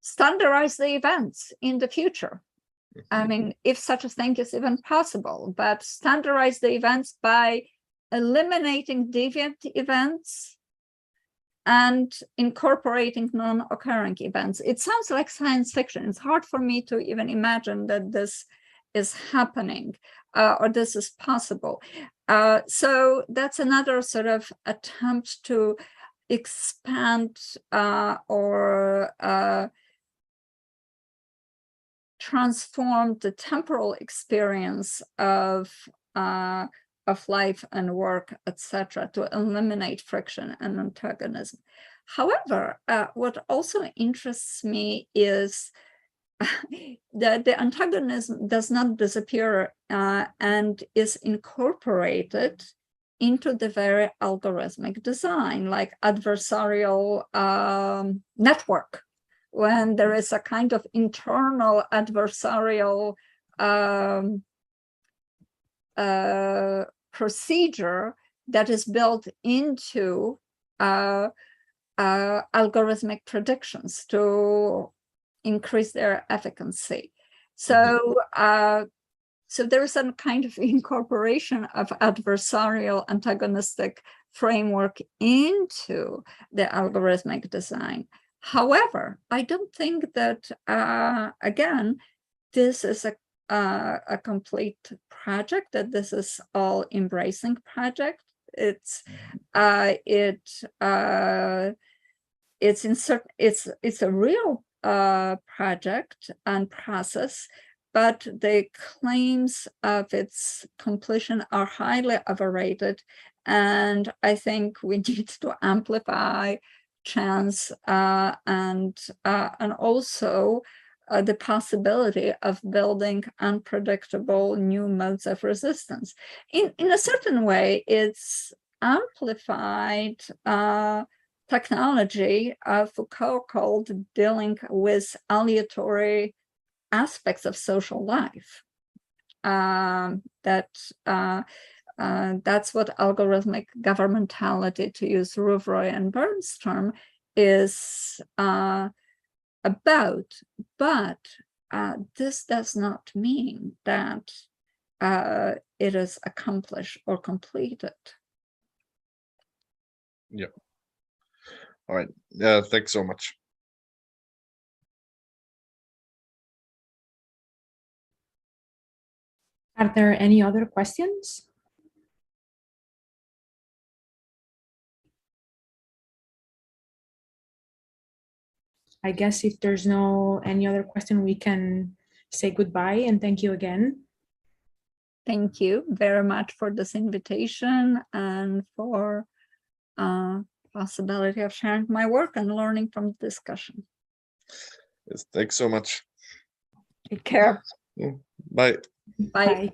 standardize the events in the future. I mean, if such a thing is even possible, but standardize the events by eliminating deviant events and incorporating non-occurring events. It sounds like science fiction. It's hard for me to even imagine that this is happening or this is possible. So that's another sort of attempt to expand or transform the temporal experience of life and work, etc., to eliminate friction and antagonism. However, what also interests me is that the antagonism does not disappear and is incorporated into the very algorithmic design, like adversarial network. When there is a kind of internal adversarial procedure that is built into algorithmic predictions to increase their efficacy. So, so there is some kind of incorporation of adversarial antagonistic framework into the algorithmic design. However, I don't think that, again, this is a complete project, that this is all embracing project. It's a real project and process, but the claims of its completion are highly overrated, and I think we need to amplify chance and also the possibility of building unpredictable new modes of resistance. In a certain way, it's amplified technology Foucault called dealing with aleatory aspects of social life. That's what algorithmic governmentality, to use Rouvroy and Burns' term, is about. But this does not mean that it is accomplished or completed. Yeah. All right. Thanks so much. Are there any other questions? I guess if there's any other question, we can say goodbye and thank you again. Thank you very much for this invitation and for possibility of sharing my work and learning from the discussion. Yes, thanks so much. Take care. Bye. Bye. Bye.